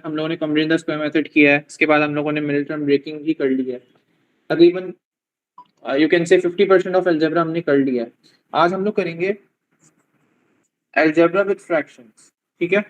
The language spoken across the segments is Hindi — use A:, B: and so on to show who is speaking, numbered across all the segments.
A: हम लोगों ने कम्युनिटी स्क्वायर मेथड किया है, इसके बाद हम लोगों ने मिडिल टर्म ब्रेकिंग भी कर ली है। तकरीबन you can say 50% of algebra हमने कर लिया है। आज हम लोग करेंगे अलजेब्रा विद फ्रैक्शंस, ठीक है।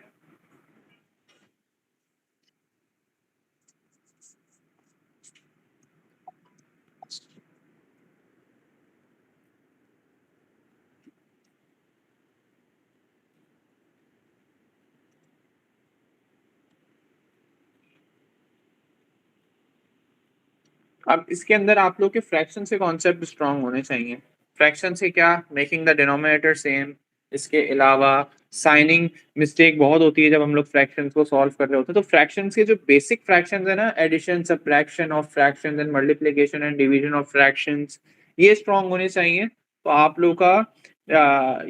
A: अब इसके अंदर आप लोग के फ्रैक्शन के कॉन्सेप्ट स्ट्रांग होने चाहिए। फ्रैक्शन से क्या, मेकिंग द डिनोमिनेटर सेम। इसके अलावा साइनिंग मिस्टेक बहुत होती है जब हम लोग फ्रैक्शंस को सॉल्व कर रहे होते हैं। तो फ्रैक्शंस के जो बेसिक फ्रैक्शंस है ना, addition, subtraction of fractions and multiplication and division of fractions, ये स्ट्रांग होने चाहिए। तो आप लोग का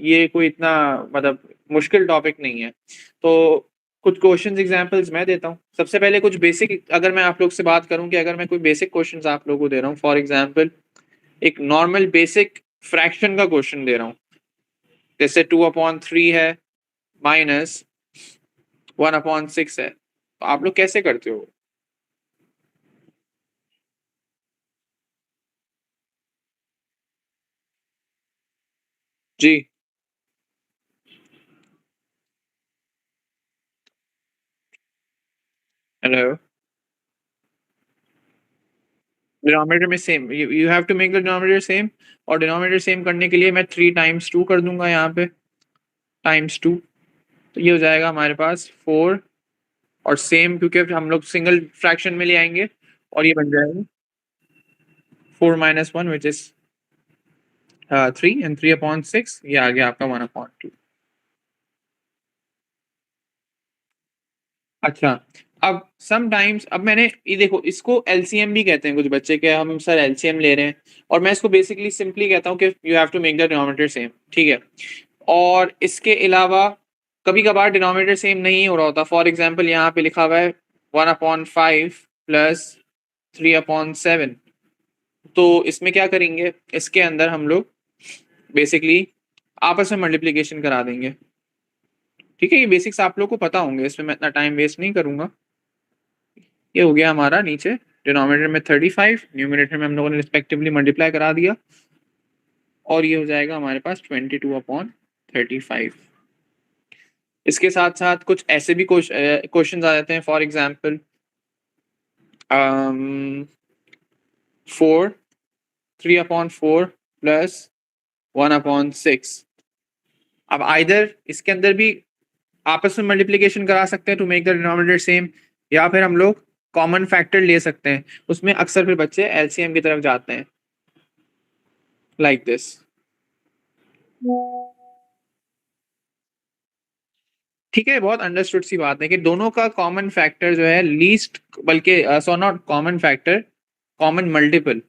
A: ये कोई इतना मतलब मुश्किल टॉपिक नहीं है। तो कुछ क्वेश्चंस एग्जांपल्स मैं देता हूँ। सबसे पहले कुछ बेसिक, अगर मैं आप लोग से बात करूं कि अगर मैं कोई बेसिक क्वेश्चंस आप लोगों को दे रहा हूँ, फॉर एग्जांपल एक नॉर्मल बेसिक फ्रैक्शन का क्वेश्चन दे रहा हूँ, जैसे 2/3 है माइनस 1/6 है, तो आप लोग कैसे करते हो? जी, हेलो। डिनोमिनेटर में same, you have to make the denominator same. और डिनोमिनेटर सेम करने के लिए मैं 3 × 2 कर दूंगा यहाँ पे, ×2। तो ये हो जाएगा हमारे पास 4, और सेम क्योंकि हम लोग सिंगल फ्रैक्शन में ले आएंगे, और ये बन जाएगा 4 - 1 विच इज 3, एंड 3/6 ये आ गया आपका 1/2। अच्छा, अब समटाइम्स, अब मैंने ये देखो, इसको एलसीएम भी कहते हैं कुछ बच्चे के, हम सर एलसीएम ले रहे हैं, और मैं इसको बेसिकली सिंपली कहता हूँ कि you have to make the denominator same, ठीक है। और इसके अलावा कभी कभार डिनोमिनेटर सेम नहीं हो रहा होता। फॉर एग्जाम्पल यहाँ पे लिखा हुआ है 1/5 प्लस 3/7। तो इसमें क्या करेंगे, इसके अंदर हम लोग बेसिकली आपस में मल्टीप्लिकेशन करा देंगे, ठीक है। ये बेसिक्स आप लोग को पता होंगे, इसमें मैं इतना टाइम वेस्ट नहीं करूंगा। ये हो गया हमारा नीचे डिनोमिनेटर में 35, न्यूमिनेटर में हम लोगों ने रिस्पेक्टिवली मल्टीप्लाई करा दिया, और ये हो जाएगा हमारे पास 22/35। इसके साथ साथ कुछ ऐसे भी क्वेश्चन आ जाते हैं, फॉर एग्जाम्पल 3/4 प्लस 1/6। अब आइदर इसके अंदर भी आपस में मल्टीप्लिकेशन करा सकते हैं to make the denominator same, या फिर हम लोग कॉमन फैक्टर ले सकते हैं। उसमें अक्सर फिर बच्चे एलसीएम की तरफ जाते हैं, लाइक दिस। ठीक है, बहुत अंडरस्टूड सी बात है कि दोनों का कॉमन फैक्टर जो है लीस्ट, बल्कि so not common factor, common multiple,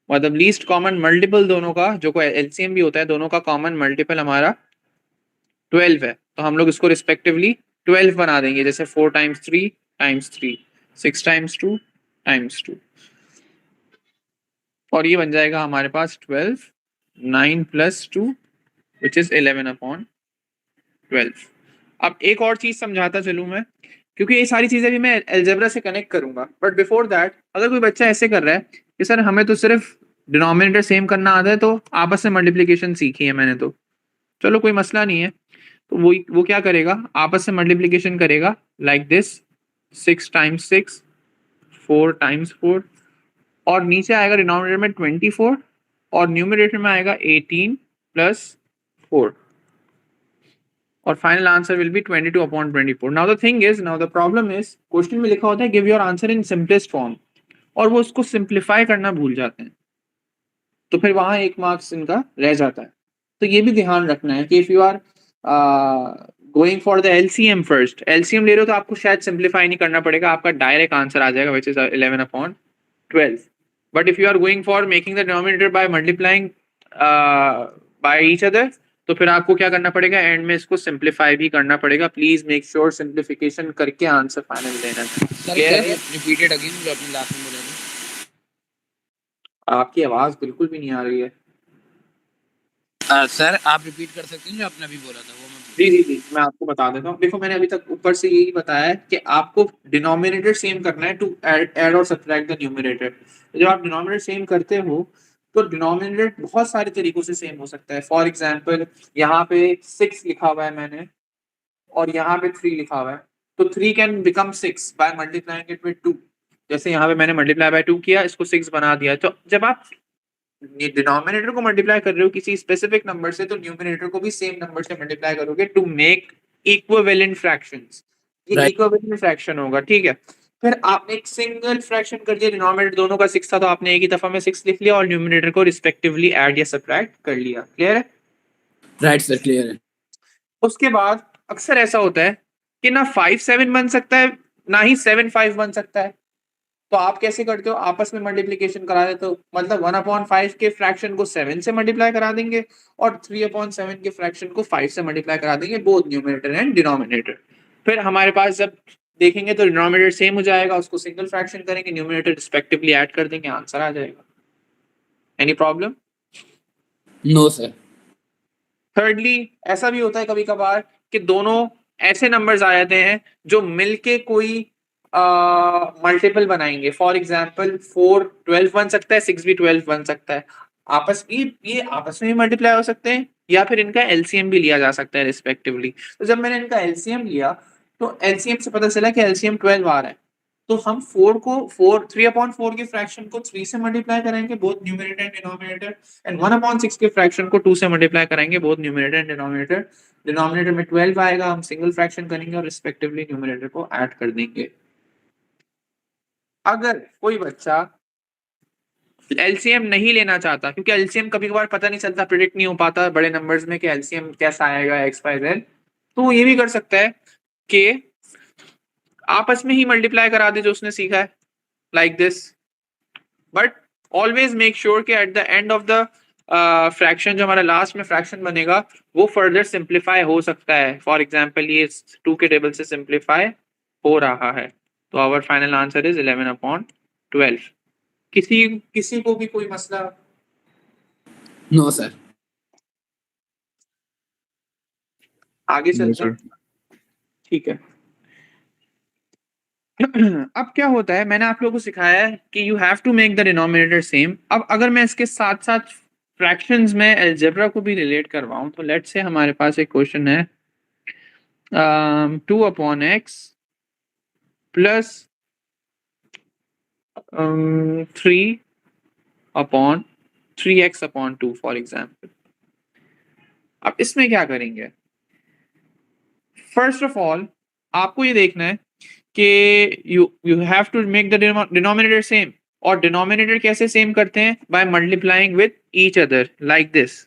A: मतलब लीस्ट कॉमन मल्टीपल दोनों का, जो कोई एलसीएम भी होता है, दोनों का कॉमन मल्टीपल हमारा 12 है। तो हम लोग इसको रिस्पेक्टिवली 12 बना देंगे, जैसे 4 × 3 × 3, 6 × 2 × 2, और ये बन जाएगा हमारे पास 12, 9 + 2 विच इज 11/12। अब एक और चीज समझाता चलूं मैं, क्योंकि ये सारी चीजें भी मैं अलजेब्रा से कनेक्ट करूंगा, बट बिफोर दैट अगर कोई बच्चा ऐसे कर रहा है कि सर हमें तो सिर्फ डिनोमिनेटर सेम करना आता है, तो आपस में मल्टीप्लिकेशन सीखी है मैंने, तो चलो कोई मसला नहीं है। तो वो क्या करेगा, आपस में मल्टीप्लिकेशन करेगा लाइक दिस, 6 × 6, 4 × 4, और नीचे आएगा डिनोमिनेटर में 24, और न्यूमरेटर में आएगा 18 + 4, और final answer will be 22/24। Now the thing is, now the problem is, question में लिखा होता है give your answer in simplest form, और वो उसको सिंप्लीफाई करना भूल जाते हैं, तो फिर वहां 1 मार्क्स इनका रह जाता है। तो ये भी ध्यान रखना है कि if you are going for the LCM, first LCM ले रहे हो तो आपको शायद सिंप्लीफाई नहीं करना पड़ेगा, आपका डायरेक्ट आंसर आ जाएगा which is 11/12। But if you are going for making the denominator by multiplying by each other, तो फिर आपको क्या करना पड़ेगा, एंड में इसको सिंप्लीफाई भी करना पड़ेगा। प्लीज मेक श्योर सिंप्लीफिकेशन करके आंसर फाइनल देना।
B: रिपीटेड अगेन जो आपने लास्ट में बोला था।
A: आपकी आवाज बिल्कुल भी नहीं आ रही है।
B: सर आप रिपीट कर सकते हैं जो आपने अभी बोला था, वो मैं
A: जी जी जी, मैं आपको बता देता हूँ। देखो मैंने अभी तक ऊपर से यही बताया है कि आपको डिनोमिनेटर सेम करना है टू ऐड और सब्ट्रैक्ट द न्यूमरेटर। जब आप डिनोमिनेटर सेम करते हो तो डिनोमिनेटर बहुत सारे तरीकों से सेम हो सकता है। फॉर एग्जाम्पल यहाँ पे 6 लिखा हुआ है मैंने और यहाँ पे 3 लिखा हुआ है, तो 3 can become 6 by multiplying it with 2। जैसे यहाँ पे मैंने मल्टीप्लाई बाय 2 किया, इसको 6 बना दिया। तो जब आप डिनोमिनेटर को मल्टीप्लाई कर रहे हो किसी स्पेसिफिक नंबर से, तो न्यूमरेटर को भी सेम नंबर से मल्टीप्लाई करोगे टू मेक इक्विवेलेंट फ्रैक्शंस। ये
B: राइट।
A: इक्विवेलेंट फ्रैक्शन होगा, ठीक है। फिर आपने एक सिंगल फ्रैक्शन कर दिया, डिनोमिनेटर दोनों का 6 था, तो आपने एक ही दफा में 6 लिख लिया और न्यूमरेटर को रिस्पेक्टिवली ऐड या सब्ट्रैक्ट कर लिया। क्लियर है?
B: राइट सर, क्लियर है।
A: उसके बाद अक्सर ऐसा होता है कि ना 5 7 बन सकता है, ना ही 7 5 बन सकता है। तो आप कैसे करते हो? आपस में मल्टीप्लीकेशन करा देते हो, मतलब 1/5 के फ्रैक्शन को 7 से मल्टीप्लाई करा देंगे और 3/7 के फ्रैक्शन को 5 से मल्टीप्लाई करा देंगे, बोथ न्यूमरेटर एंड डिनोमिनेटर। फिर हमारे पास जब देखेंगे तो डिनोमिनेटर सेम हो जाएगा, उसको सिंगल फ्रैक्शन करेंगे, न्यूमरेटर रिस्पेक्टिवली ऐड कर देंगे, आंसर आ जाएगा। Any problem?
B: No sir.
A: Thirdly ऐसा भी होता है कभी कभार कि दोनों ऐसे नंबर्स आ जाते हैं जो मिलके कोई मल्टीपल बनाएंगे। फॉर एग्जांपल 4 12 बन सकता है, 6 भी 12 बन सकता है। ये आपस में भी मल्टीप्लाई हो सकते हैं या फिर इनका एलसीएम भी लिया जा सकता है रिस्पेक्टिवली। तो जब मैंने इनका एलसीएम लिया तो एलसीएम से पता चला कि एलसीएम 12 आ रहा है। तो हम 3/4 के फ्रैक्शन को 3 से मल्टीप्लाई करेंगे, both numerator and denominator, and 1/6 के फ्रैक्शन को 2 से मल्टीप्लाई करेंगे, both numerator and denominator. Denominator में 12 आएगा, हम सिंगल फ्रैक्शन करेंगे और रिस्पेक्टिवली न्यूमरेटर को ऐड कर देंगे। अगर कोई बच्चा एलसीएम नहीं लेना चाहता, क्योंकि एलसीएम कभी कभार पता नहीं चलता, प्रिडिक्ट नहीं हो पाता बड़े नंबर्स में कि एलसीएम कैसा आएगा एक्स वाई जेड, तो वो ये भी कर सकता है कि आपस में ही मल्टीप्लाई करा दे जो उसने सीखा है, like this. But always make sure कि at the end of the fraction, जो हमारा लास्ट में फ्रैक्शन बनेगा, वो फर्दर सिंप्लीफाई हो सकता है। फॉर एग्जाम्पल ये 2 के टेबल से सिंप्लीफाई हो रहा है, तो आवर फाइनल आंसर इज 11/12। किसी किसी को भी कोई मसला?
B: No sir.
A: आगे
C: नो
A: चलते
C: सर।
A: हैं, ठीक है। अब क्या होता है, मैंने आप लोगों को सिखाया है कि you have to make the denominator same. अब अगर मैं इसके साथ साथ फ्रैक्शंस में अलजेब्रा को भी रिलेट करवाऊं, तो लेट्स से हमारे पास एक क्वेश्चन है 2/x plus 3/3x/2 for example. अब इसमें क्या करेंगे? फर्स्ट ऑफ ऑल आपको ये देखना है कि you have to make the denominator same. और डिनोमिनेटर कैसे सेम करते हैं? By multiplying with each other like this.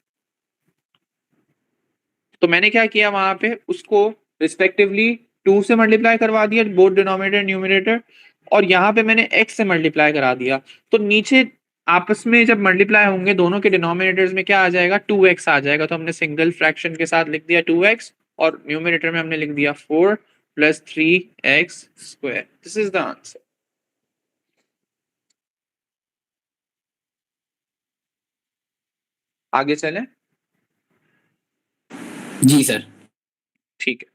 A: तो मैंने क्या किया वहां पे, उसको रिस्पेक्टिवली 2 से मल्टीप्लाई करवा दिया, बोथ डिनोमिनेटर न्यूमरेटर, और यहाँ पे मैंने x से मल्टीप्लाई करा दिया। तो नीचे आपस में जब मल्टीप्लाई होंगे दोनों के डिनोमिनेटर्स में क्या आ जाएगा? 2x आ जाएगा। तो हमने सिंगल फ्रैक्शन के साथ लिख दिया 2x, और न्यूमरेटर में हमने लिख दिया 4 + 3x²। This is the answer. आगे चलें?
B: जी सर।
A: ठीक है।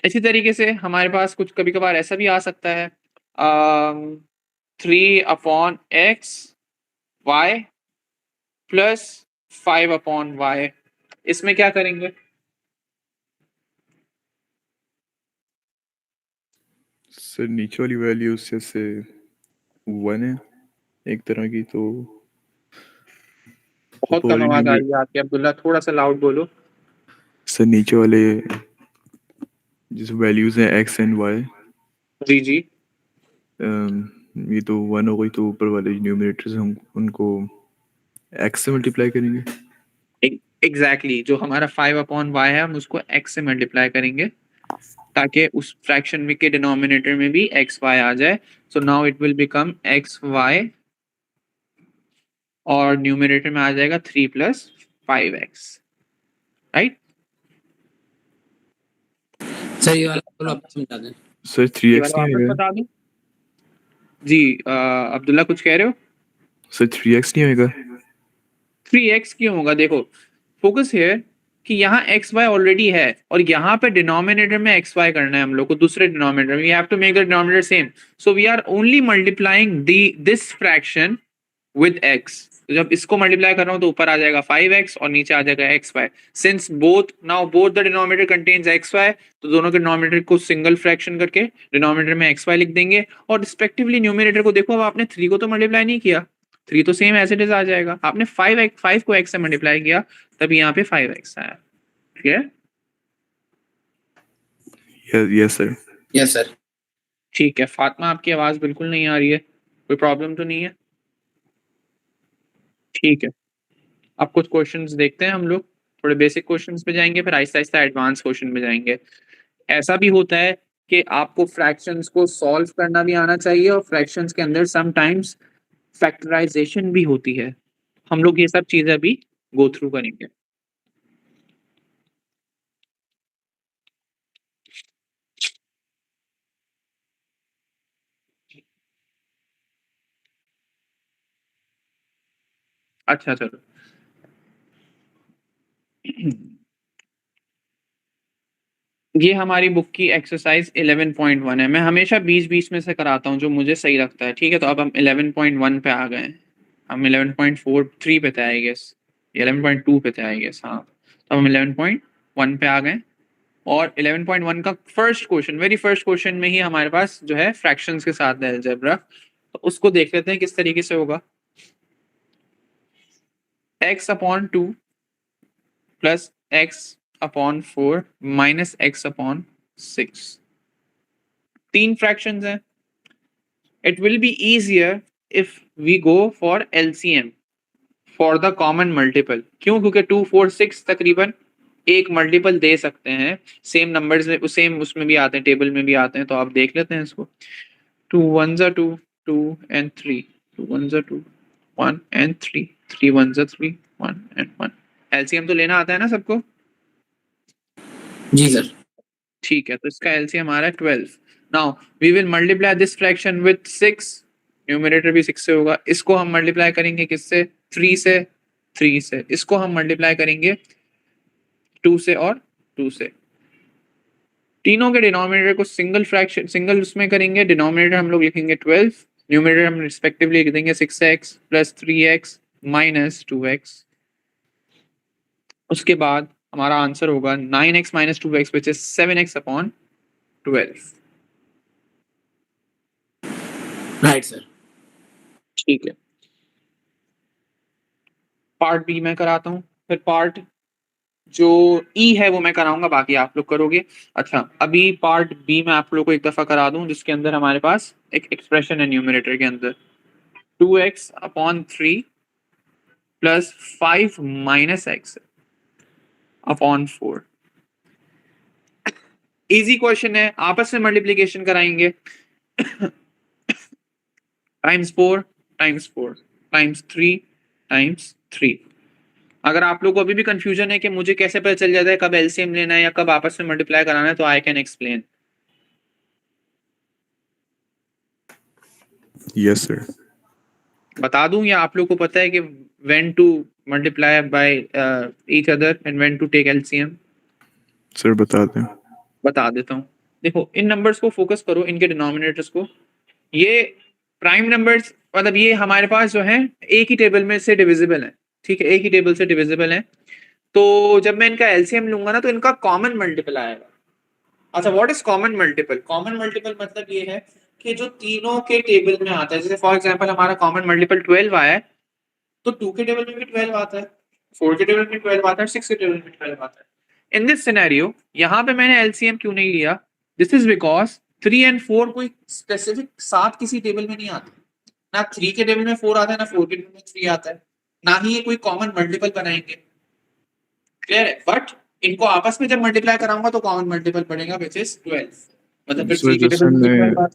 A: इसी तरीके से हमारे पास कुछ कभी कभार ऐसा भी आ सकता है 3/x y प्लस 5/y। इसमें क्या करेंगे?
C: सर नीचे वाली वैल्यू जैसे 1 है एक तरह की, तो
A: बहुत कम आवाज आ रही है आपकी अब्दुल्ला, थोड़ा सा लाउड बोलो।
C: सर नीचे वाले जिस वैल्यूज हैं x एंड y,
A: जी जी।
C: ये तो 1 हो गई, तो ऊपर वाले न्यूमरेटर्स हम उनको x से मल्टीप्लाई करेंगे।
A: एग्जैक्टली जो हमारा 5/y है हम उसको x से मल्टीप्लाई करेंगे ताकि उस फ्रैक्शन में के डिनोमिनेटर में भी xy आ जाए। So now it will become xy और न्यूमरेटर में आ जाएगा 3 + 5x, राइट?
B: सर ये वाला बोलो, आप समझा दें।
C: सर
A: ये
C: 3x
A: वाला
C: नहीं
A: वापस
C: आएगा?
A: बता दूं? जी अब्दुल्ला कुछ कह रहे हो?
C: सर 3x नहीं आएगा?
A: 3x क्यों होगा? देखो फोकस हियर, कि यहाँ एक्स वाई ऑलरेडी है और यहाँ पे डिनोमिनेटर में एक्स वाई करना है हम लोग को, दूसरे डिनोमिनेटर में we have to make the denominator same, so we are only multiplying this fraction with x। तो जब इसको मल्टीप्लाई कर रहा हूँ तो ऊपर आ जाएगा 5x और नीचे आ जाएगा xy। Since both the denominator contains xy, तो दोनों के डिनोमिनेटर को सिंगल फ्रैक्शन करके डिनोमिनेटर में xy लिख देंगे और रिस्पेक्टिवली न्यूमरेटर को देखो, अब आपने 3 को तो मल्टीप्लाई नहीं किया, 3 तो सेम एज इट इज आ जाएगा, आपने 5 को x से मल्टीप्लाई किया तभी यहाँ पे 5x आया। ठीक है,
C: यस सर।
B: Yes sir.
A: ठीक है। फातिमा आपकी आवाज बिल्कुल नहीं आ रही है, कोई प्रॉब्लम तो नहीं है? ठीक है, अब कुछ क्वेश्चंस देखते हैं हम लोग, थोड़े बेसिक क्वेश्चंस पे जाएंगे फिर आहिस्ता आहिस्ता एडवांस क्वेश्चन पे जाएंगे। ऐसा भी होता है कि आपको फ्रैक्शंस को सॉल्व करना भी आना चाहिए और फ्रैक्शंस के अंदर समटाइम्स फैक्टराइजेशन भी होती है। हम लोग ये सब चीजें अभी गो थ्रू करेंगे। अच्छा चलो, ये हमारी बुक की एक्सरसाइज 11.1 है। मैं हमेशा बीच बीच में से कराता हूँ जो मुझे सही लगता है। ठीक है, तो अब हम 11.1 पे आ गए हैं, हम 11.43 पे थे आई गेस, 11.2 पे थे आई गेस, हाँ। तो हम 11.1 पे आ गए और 11.1 का first question, very first question में ही हमारे पास जो है फ्रैक्शंस के साथ है अलजेब्रा, तो उसको देख लेते हैं किस तरीके से होगा। x/2 plus x/4 minus x/6, 3 fractions हैं। It will be easier if we go for LCM for the common multiple। क्यों? क्योंकि 2, 4, 6 तकरीबन एक मल्टीपल दे सकते हैं, सेम नंबर्स में, सेम उसमें भी आते हैं, टेबल में भी आते हैं, तो आप देख लेते हैं इसको। 2 1s are 2, 2 and 3, 2 1s are 2, 1 and 3, 3 1s are 3, 1 and 1। LCM तो लेना आता है ना सबको?
B: जी सर।
A: ठीक है, तो इसका LCM हमारा 12। Now we will multiply this fraction with 6, numerator भी 6 से होगा। इसको हम मल्टीप्लाई करेंगे किससे? 3 से, 3 से। इसको हम मल्टीप्लाई करेंगे 2 से और 2 से। तीनों के डिनोमिनेटर को सिंगल फ्रैक्शन, सिंगल उसमें करेंगे। डिनोमिनेटर हम लोग लिखेंगे 12, न्यूमरेटर हम रिस्पेक्टिवली लिख देंगे 6x plus 3x minus 2x। उसके बाद हमारा आंसर होगा 9x minus 2x which is 7x/12।
B: Right sir.
A: ठीक है, पार्ट बी मैं कराता हूँ, फिर पार्ट जो ई है वो मैं कराऊंगा, बाकी आप लोग करोगे। अच्छा, अभी पार्ट बी में आप लोग को एक दफा करा दूं, जिसके अंदर हमारे पास एक एक्सप्रेशन है न्यूमरेटर के अंदर 2x/3 plus 5 minus x/4। Easy question है, आपस में मल्टीप्लीकेशन कराएंगे। Times 4 times 4 times 3 times 3। अगर आप लोग को अभी भी कंफ्यूजन है कि मुझे कैसे पता चल जाता है कब एलसीएम लेना है या कब आपस में मल्टीप्लाई कराना है, तो I can explain.
C: Yes sir.
A: बता दूं या आप लोग को पता है कि when to multiply by each other and when to take LCM?
C: Sir बता दें।
A: बता देता हूँ। देखो, इन नंबर्स को फोकस करो, इनके डिनोमिनेटर्स को। ये प्राइम नंबर्स, मतलब ये हमारे पास जो है एक ही टेबल में से डिविजिबल है। ठीक है, एक ही टेबल से डिविजिबल है, तो जब मैं इनका एलसीएम लूंगा ना तो इनका कॉमन मल्टीपल आएगा। अच्छा, what is common multiple? Common multiple मतलब ये है कि जो तीनों के टेबल में आता है, जैसे फॉर एग्जांपल हमारा कॉमन मल्टीपल 12 आया है, तो 2 के टेबल में भी 12 आता है, 4 के टेबल में 12 आता है, 6 के टेबल में 12 आता है। इन दिस सिनेरियो यहाँ पे मैंने एलसीएम क्यों नहीं लिया? दिस इज बिकॉज 3 एंड 4 कोई स्पेसिफिक साथ किसी टेबल में नहीं आते। ना 3 के टेबल में 4 आता है, ना 4 के टेबल में 3 आता है, ना ही ये कोई कॉमन मल्टीपल बनाएंगे। क्लियर है? बट इनको आपस में जब मल्टीप्लाई कराऊंगा तो कॉमन मल्टीपल पड़ेगा विच इज 12। मतलब फिर
C: सर
A: 3 के
C: जैसे
A: टेबल में
C: मैं
A: 12 आता है।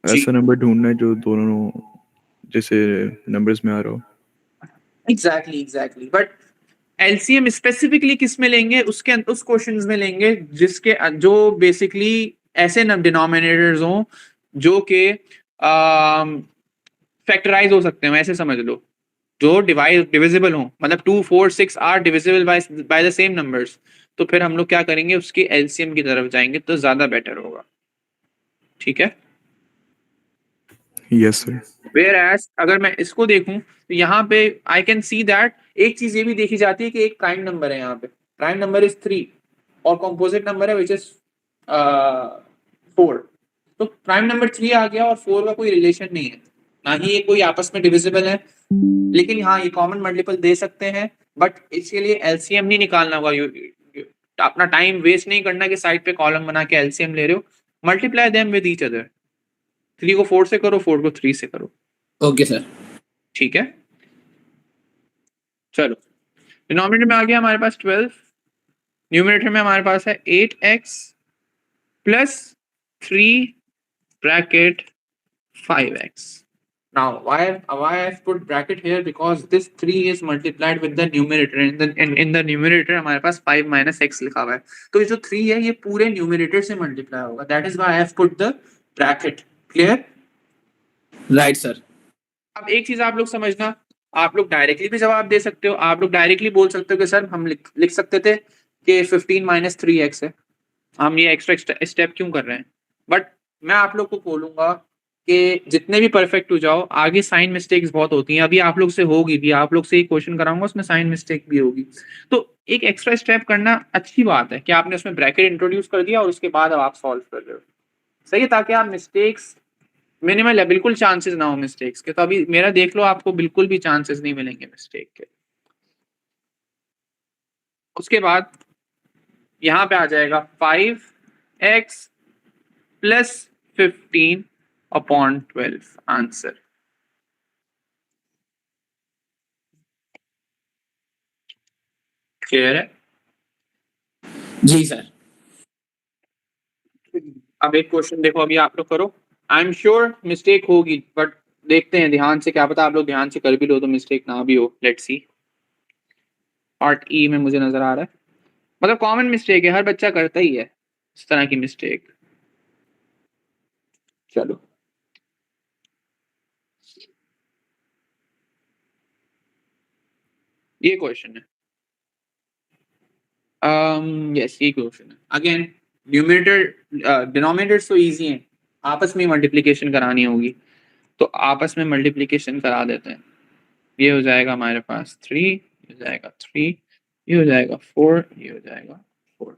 A: जी,
C: ऐसा नंबर ढूंढना है जो दोनों जैसे नंबर्स में आ रहा हो।
A: एग्जैक्टली। बट एलसीएम स्पेसिफिकली किस में लेंगे? उसके उस क्वेश्चंस में लेंगे जिसके जो बेसिकली ऐसे डिनोमिनेटर्स हों जो कि फैक्टराइज हो सकते हैं, ऐसे समझ लो। जो डिविजिबल हो, मतलब 2, 4, 6 are divisible by the same numbers, तो फिर हम लोग क्या करेंगे, उसकी एलसीएम की तरफ जाएंगे तो ज्यादा बेटर होगा। ठीक है।
C: Yes sir.
A: वेयर एज अगर मैं इसको देखूं तो यहाँ पे आई कैन सी दैट एक चीज ये भी देखी जाती है कि एक प्राइम नंबर है यहाँ पे, प्राइम नंबर इज 3 और कॉम्पोजिट नंबर है विच इज 4। तो प्राइम नंबर 3 आ गया और 4 का कोई रिलेशन नहीं है, ना ही ये कोई आपस में डिविजिबल है, लेकिन हाँ ये कॉमन मल्टीपल दे सकते हैं, बट इसके लिए एलसीएम नहीं निकालना होगा। अपना टाइम वेस्ट नहीं करना कि साइड पे कॉलम बना के एलसीएम ले रहे हो, multiply them with each other. 3 को 4 से करो, 4 को 3 से करो।
B: Okay sir.
A: ठीक है, चलो डिनोमिनेटर में आ गया हमारे पास 12, न्यूमरेटर में हमारे पास है 8x plus 3 bracket 5x। Now why I've put bracket here, because this 3 is multiplied with the numerator, in the numerator हमारे पास 5 minus x लिखा हुआ है, तो ये जो 3 है ये पूरे न्यूमरेटर से मल्टीप्लाई होगा, that is why I have put the bracket। Clear?
B: Right sir.
A: अब एक चीज आप लोग समझना, आप लोग डायरेक्टली भी जवाब दे सकते हो, आप लोग डायरेक्टली बोल सकते हो कि सर हम लिख सकते थे कि 15 माइनस 3x है, हम ये एक्स्ट्रा स्टेप क्यों कर रहे हैं, बट मैं आप लोग को बोलूंगा कि जितने भी परफेक्ट हो जाओ, आगे साइन मिस्टेक्स बहुत होती हैं, अभी आप लोग से होगी भी, आप लोग से ही क्वेश्चन कराऊंगा उसमें साइन मिस्टेक भी होगी, तो एक एक्स्ट्रा स्टेप करना अच्छी बात है कि आपने उसमें ब्रैकेट इंट्रोड्यूस कर दिया और उसके बाद अब आप सॉल्व कर रहे हो, सही है, ताकि आप मिस्टेक्स मिनिमल है, बिल्कुल चांसेस ना हो मिस्टेक्स के। तो अभी मेरा देख लो, आपको बिल्कुल भी चांसेस नहीं मिलेंगे मिस्टेक के। उसके बाद यहां पे आ जाएगा 5x plus 15 upon 12 answer. Clear है?
B: जी सर।
A: अब एक क्वेश्चन देखो, अभी आप लोग करो, आई एम श्योर मिस्टेक होगी, बट देखते हैं ध्यान से, क्या पता आप लोग ध्यान से कर भी लो तो मिस्टेक ना भी हो। Let's see. पार्ट ई में मुझे नजर आ रहा है, मतलब कॉमन मिस्टेक है, हर बच्चा करता ही है इस तरह की मिस्टेक। चलो ये क्वेश्चन है, यस ये क्वेश्चन है अगेन, न्यूमरेटर डिनोमिनेटर्स तो इजी हैं, आपस में मल्टीप्लिकेशन करानी होगी, तो आपस में मल्टीप्लिकेशन करा देते हैं। ये हो जाएगा हमारे पास 3, ये हो जाएगा 3, ये हो जाएगा 4, ये हो जाएगा 4।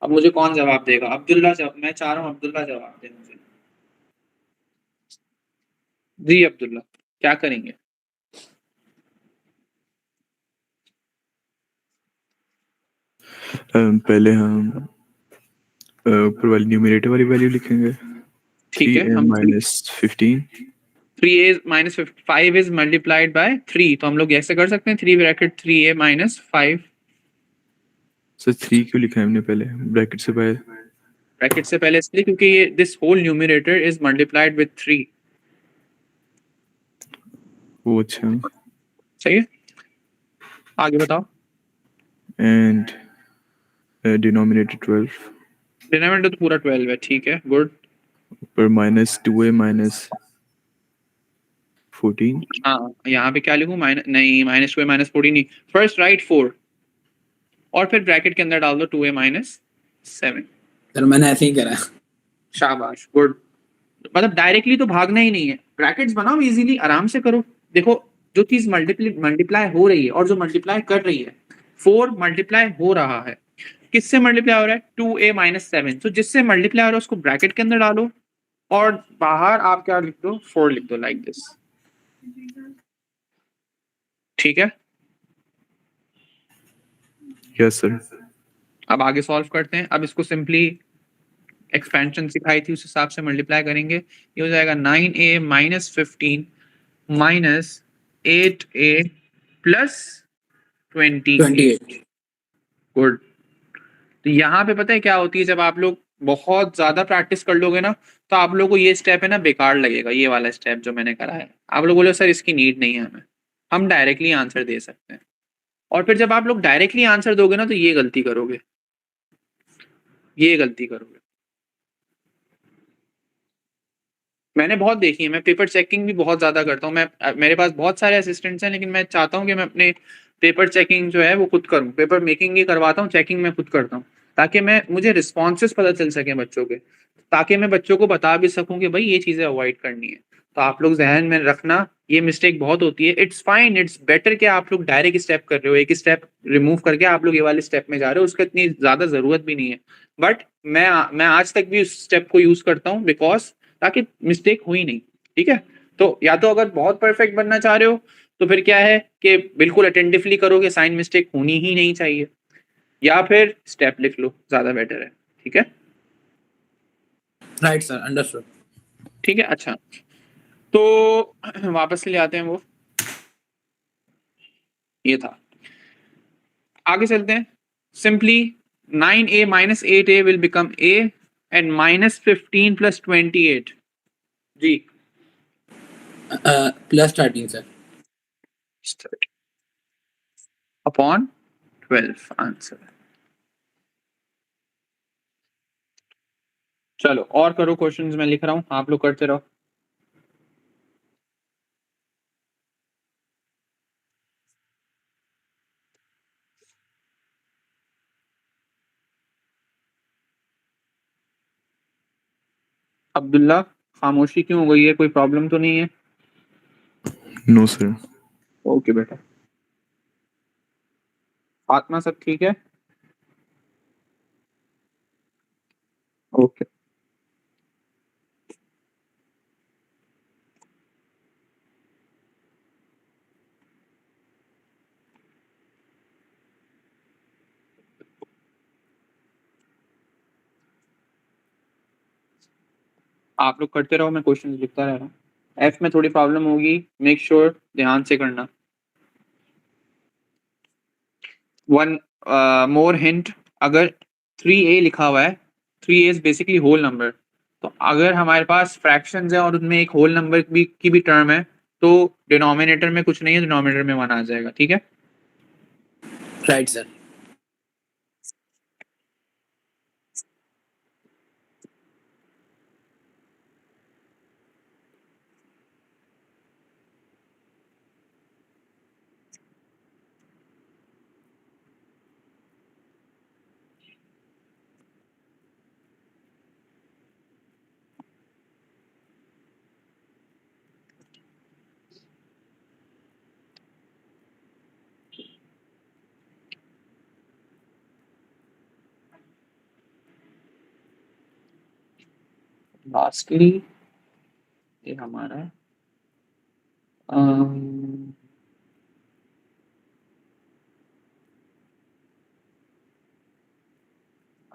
A: अब मुझे कौन जवाब देगा? अब्दुल्ला जवाब, मैं चाह रहा हूँ अब्दुल्ला जवाब दे मुझे। जी अब्दुल्ला, क्या करेंगे?
C: पहले हम ऊपर वाली न्यूमरेटर वाली वैल्यू लिखेंगे,
A: ठीक है,
C: 3a
A: हम
C: minus 15।
A: 3a minus 5 is multiplied by 3, तो हम लोग ऐसे कर सकते हैं 3 ब्रैकेट 3a minus 5।
C: सर 3 क्यों लिखा है हमने पहले ब्रैकेट से बाहर?
A: ब्रैकेट से पहले इसलिए क्योंकि ये this whole numerator is multiplied with 3।
C: वो अच्छा।
A: सही है, आगे बताओ।
C: एंड डिनोमिनेटर 12,
A: डिनोमिनेटर तो पूरा 12 है, ठीक है, गुड।
C: ऊपर माइनस 2a minus 14।
A: हाँ यहाँ पे क्या लिखूं, माइनस नहीं, माइनस 2a माइनस 14 नहीं, फर्स्ट राइट 4 और फिर ब्रैकेट के अंदर डाल दो 2a माइनस 7।
B: सर मैंने ऐसे ही करा।
A: शाबाश, गुड। मतलब डायरेक्टली तो भागना ही नहीं है, ब्रैकेट्स बनाओ इजीली, आराम से करो। देखो जो चीज मल्टीप्लाई हो रही है और जो मल्टीप्लाई कर रही है, 4 मल्टीप्लाई हो रहा है, किससे मल्टीप्लाई हो रहा है? 2a minus 7। तो जिससे मल्टीप्लाई हो रहा है उसको ब्रैकेट के अंदर डालो और बाहर आप क्या लिख दो, 4 लिख दो, लाइक दिस। ठीक है,
C: यस सर।
A: अब आगे सॉल्व करते हैं। अब इसको सिंपली एक्सपेंशन सिखाई थी उस हिसाब से मल्टीप्लाई करेंगे। ये हो जाएगा 9a minus 15 minus 8a plus 28। Good. तो यहाँ पे पता है क्या होती है, जब आप लोग बहुत ज्यादा प्रैक्टिस कर लोगे ना, तो आप लोगों को ये स्टेप है ना बेकार लगेगा, ये वाला स्टेप जो मैंने करा है। आप लोग बोले सर इसकी नीड नहीं है हमें, हम डायरेक्टली आंसर दे सकते हैं। और फिर जब आप लोग डायरेक्टली आंसर दोगे ना तो ये गलती करोगे, ये गलती करोगे। मैंने बहुत देखी है, मैं पेपर चेकिंग भी बहुत ज़्यादा करता हूँ। मेरे पास बहुत सारे असिस्टेंट्स हैं, लेकिन मैं चाहता हूँ कि मैं अपने पेपर चेकिंग जो है वो खुद करूँ। पेपर मेकिंग ही करवाता हूँ, चेकिंग मैं खुद करता हूँ, ताकि मुझे रिस्पॉन्सेस पता चल सके बच्चों के, ताकि मैं बच्चों को बता भी सकूँ कि भाई ये चीज़ें अवॉइड करनी है। तो आप लोग ज़हन में रखना, ये मिस्टेक बहुत होती है। इट्स फाइन, इट्स बेटर कि आप लोग डायरेक्ट स्टेप कर रहे हो, एक स्टेप रिमूव करके आप लोग ये वाले स्टेप में जा रहे हो, उसका इतनी ज़्यादा ज़रूरत भी नहीं है। बट मैं आज तक भी उस स्टेप को यूज़ करता हूँ, बिकॉज़ ताकि मिस्टेक हुई नहीं, ठीक है? तो या तो अगर बहुत परफेक्ट बनना चाह रहे हो, तो फिर क्या है कि बिल्कुल अटेंटिवली करो कि साइन मिस्टेक होनी ही नहीं चाहिए, या फिर स्टेप लिख लो, ज़्यादा बेटर है, ठीक है?
B: Right, sir. Understood.
A: ठीक है, अच्छा। तो वापस से ले आते हैं वो, ये था। आगे चलते हैं। Simply 9a minus 8a will become a and minus 15 plus 28 जी
B: Plus 13, sir.
A: Upon 12 answer. चलो और करो क्वेश्चंस, मैं लिख रहा हूँ, आप लोग करते रहो। अब्दुल्ला, खामोशी क्यों हो गई है? कोई प्रॉब्लम तो नहीं है?
C: No sir.
A: ओके बेटा। आत्मा सब ठीक है? ओके। आप लोग करते रहो, मैं क्वेश्चंस लिखता रह रहा हूँ। एफ में थोड़ी प्रॉब्लम होगी, मेक श्योर ध्यान से करना। वन मोर हिंट, अगर 3a लिखा हुआ है, 3a is basically whole number, तो अगर हमारे पास फ्रैक्शंस है और उनमें एक होल नंबर की भी टर्म है, तो डिनोमिनेटर में कुछ नहीं है, डिनोमिनेटर में 1 आ जाएगा, ठीक है?
B: Right, sir.
A: लास्टली ये हमारा अम,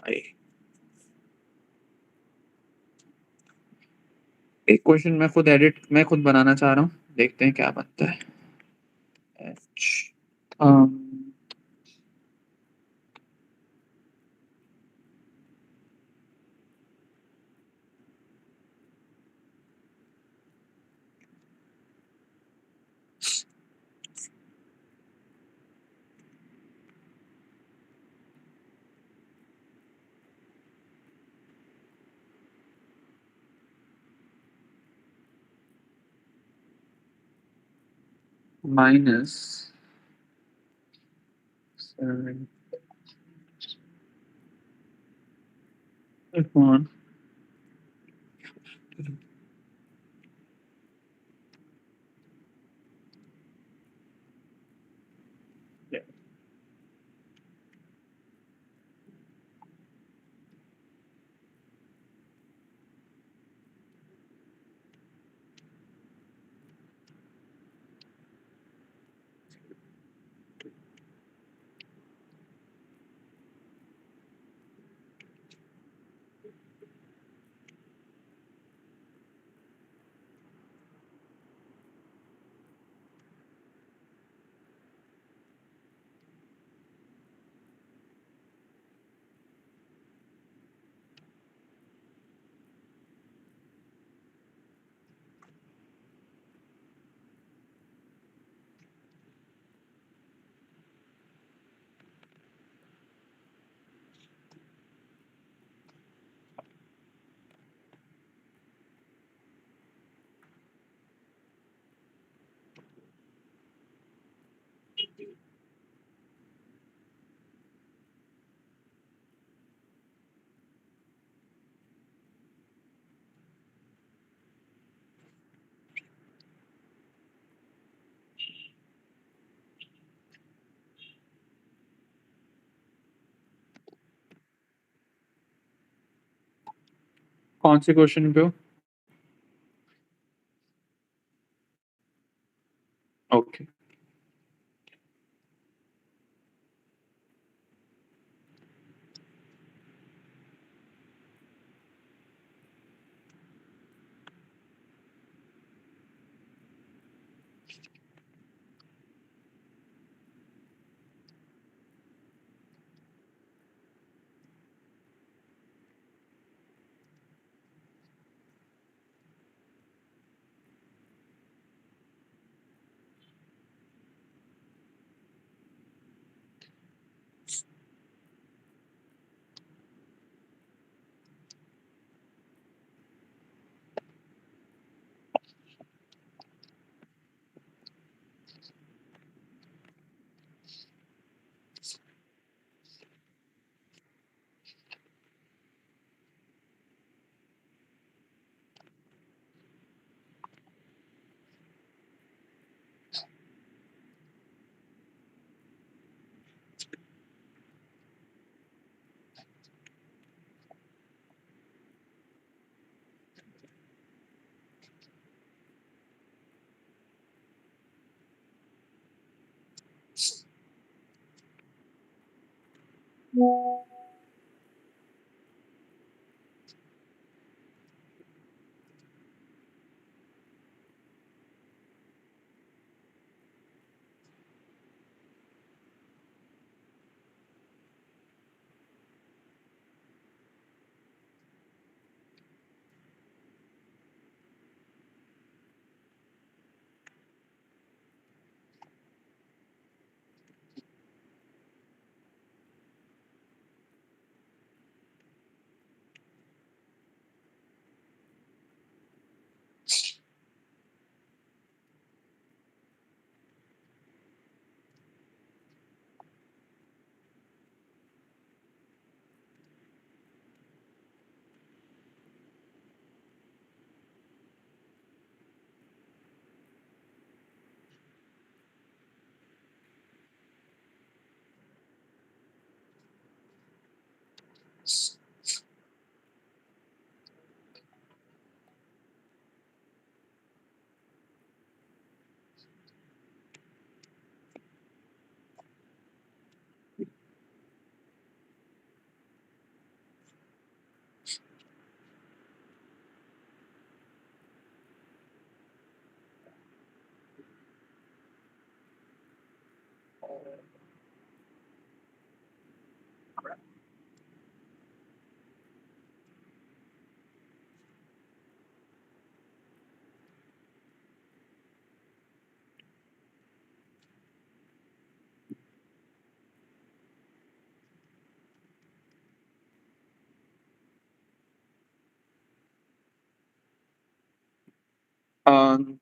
A: आई- एक क्वेश्चन मैं खुद बनाना चाह रहा हूँ, देखते हैं क्या बनता है। H, minus 7 upon कौन से क्वेश्चन पे हो? ओके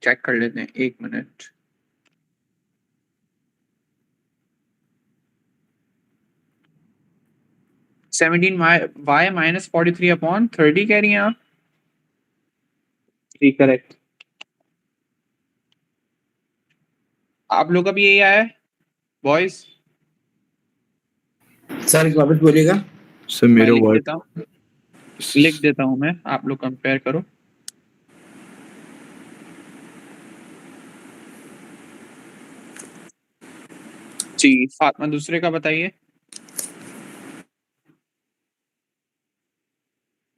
A: चेक कर लेते हैं, 1 मिनट। y माइनस 43/30 कह रही हैं आप? जी करेक्ट। आप लोग का भी यही आया है बॉयज?
B: सर एक वापस बोलिएगा।
C: सर
A: मैं
C: मेरा
A: लिख
C: वर्ड
A: देता हूँ मैं, आप लोग कंपेयर करो। जी फातिमा दूसरे का बताइए।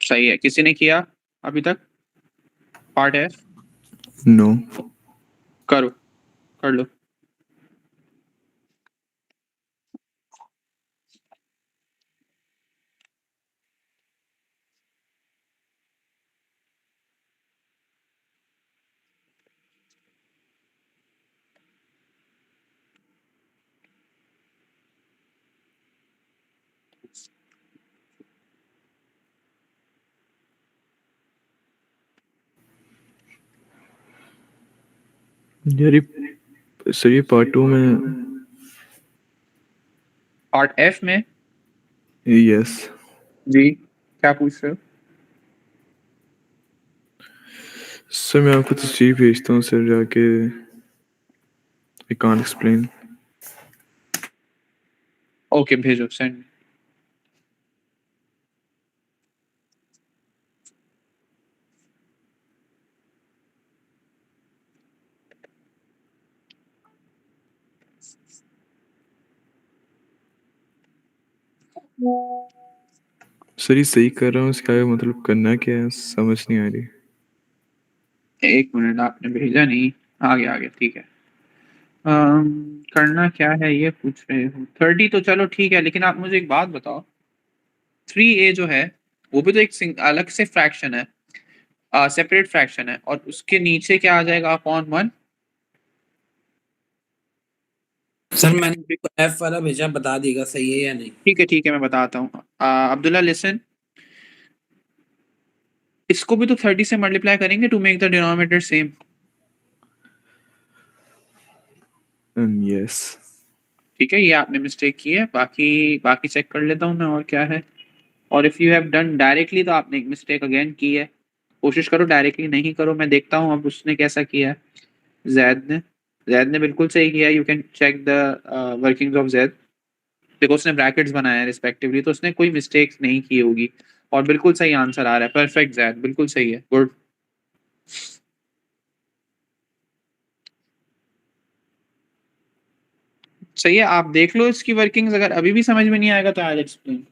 A: सही है, किसी ने किया अभी तक पार्ट है?
C: नो।
A: करो, कर लो।
C: यार सर ये पार्ट 2 में
A: पार्ट एफ में?
C: यस
A: जी क्या पूछ रहे हो?
C: सर मैं आपको तस्वीर भेजता हूँ सर जाके। I can't explain.
A: ओके भेजो, सेंड।
C: सर ये सही कर रहा हूँ, इसका मतलब करना क्या है समझ नहीं आ रही।
A: एक मिनट, आपने भेजा नहीं, आ गया ठीक है। करना क्या है ये पूछ रहे हो। 30 तो चलो ठीक है, लेकिन आप मुझे एक बात बताओ, 3a जो है वो भी तो एक अलग से फ्रैक्शन है, सेपरेट फ्रैक्शन है, और उसके नीचे क्या आ जाएगा अपॉन 1।
B: सर मैंने एफ वाला भेजा, बता देगा सही है या नहीं।
A: ठीक है मैं बताता हूँ। अब्दुल्ला लिसन, इसको भी तो 30 से मल्टीप्लाई करेंगे to make the denominator same.
C: Yes
A: ठीक है, ये आपने मिस्टेक की है, बाकी बाकी चेक कर लेता हूँ मैं और क्या है। और if you have done directly तो आपने एक मिस्टेक अगेन की है। कोशिश करो डायरेक्टली नहीं करो, मैं देखता हूँ अब उसने कैसा किया है। जैद ने जैद ने बिल्कुल सही किया। You can check the workings of Zaid. देखो उसने ब्रैकेट्स बनाए हैं रिस्पेक्टिवली, तो उसने कोई मिस्टेक्स नहीं की होगी, और बिल्कुल सही आंसर आ रहा है। परफेक्ट जैद, बिल्कुल सही है, गुड। सही है, आप देख लो इसकी वर्किंग्स, अगर अभी भी समझ में नहीं आएगा तो आई एक्सप्लेन।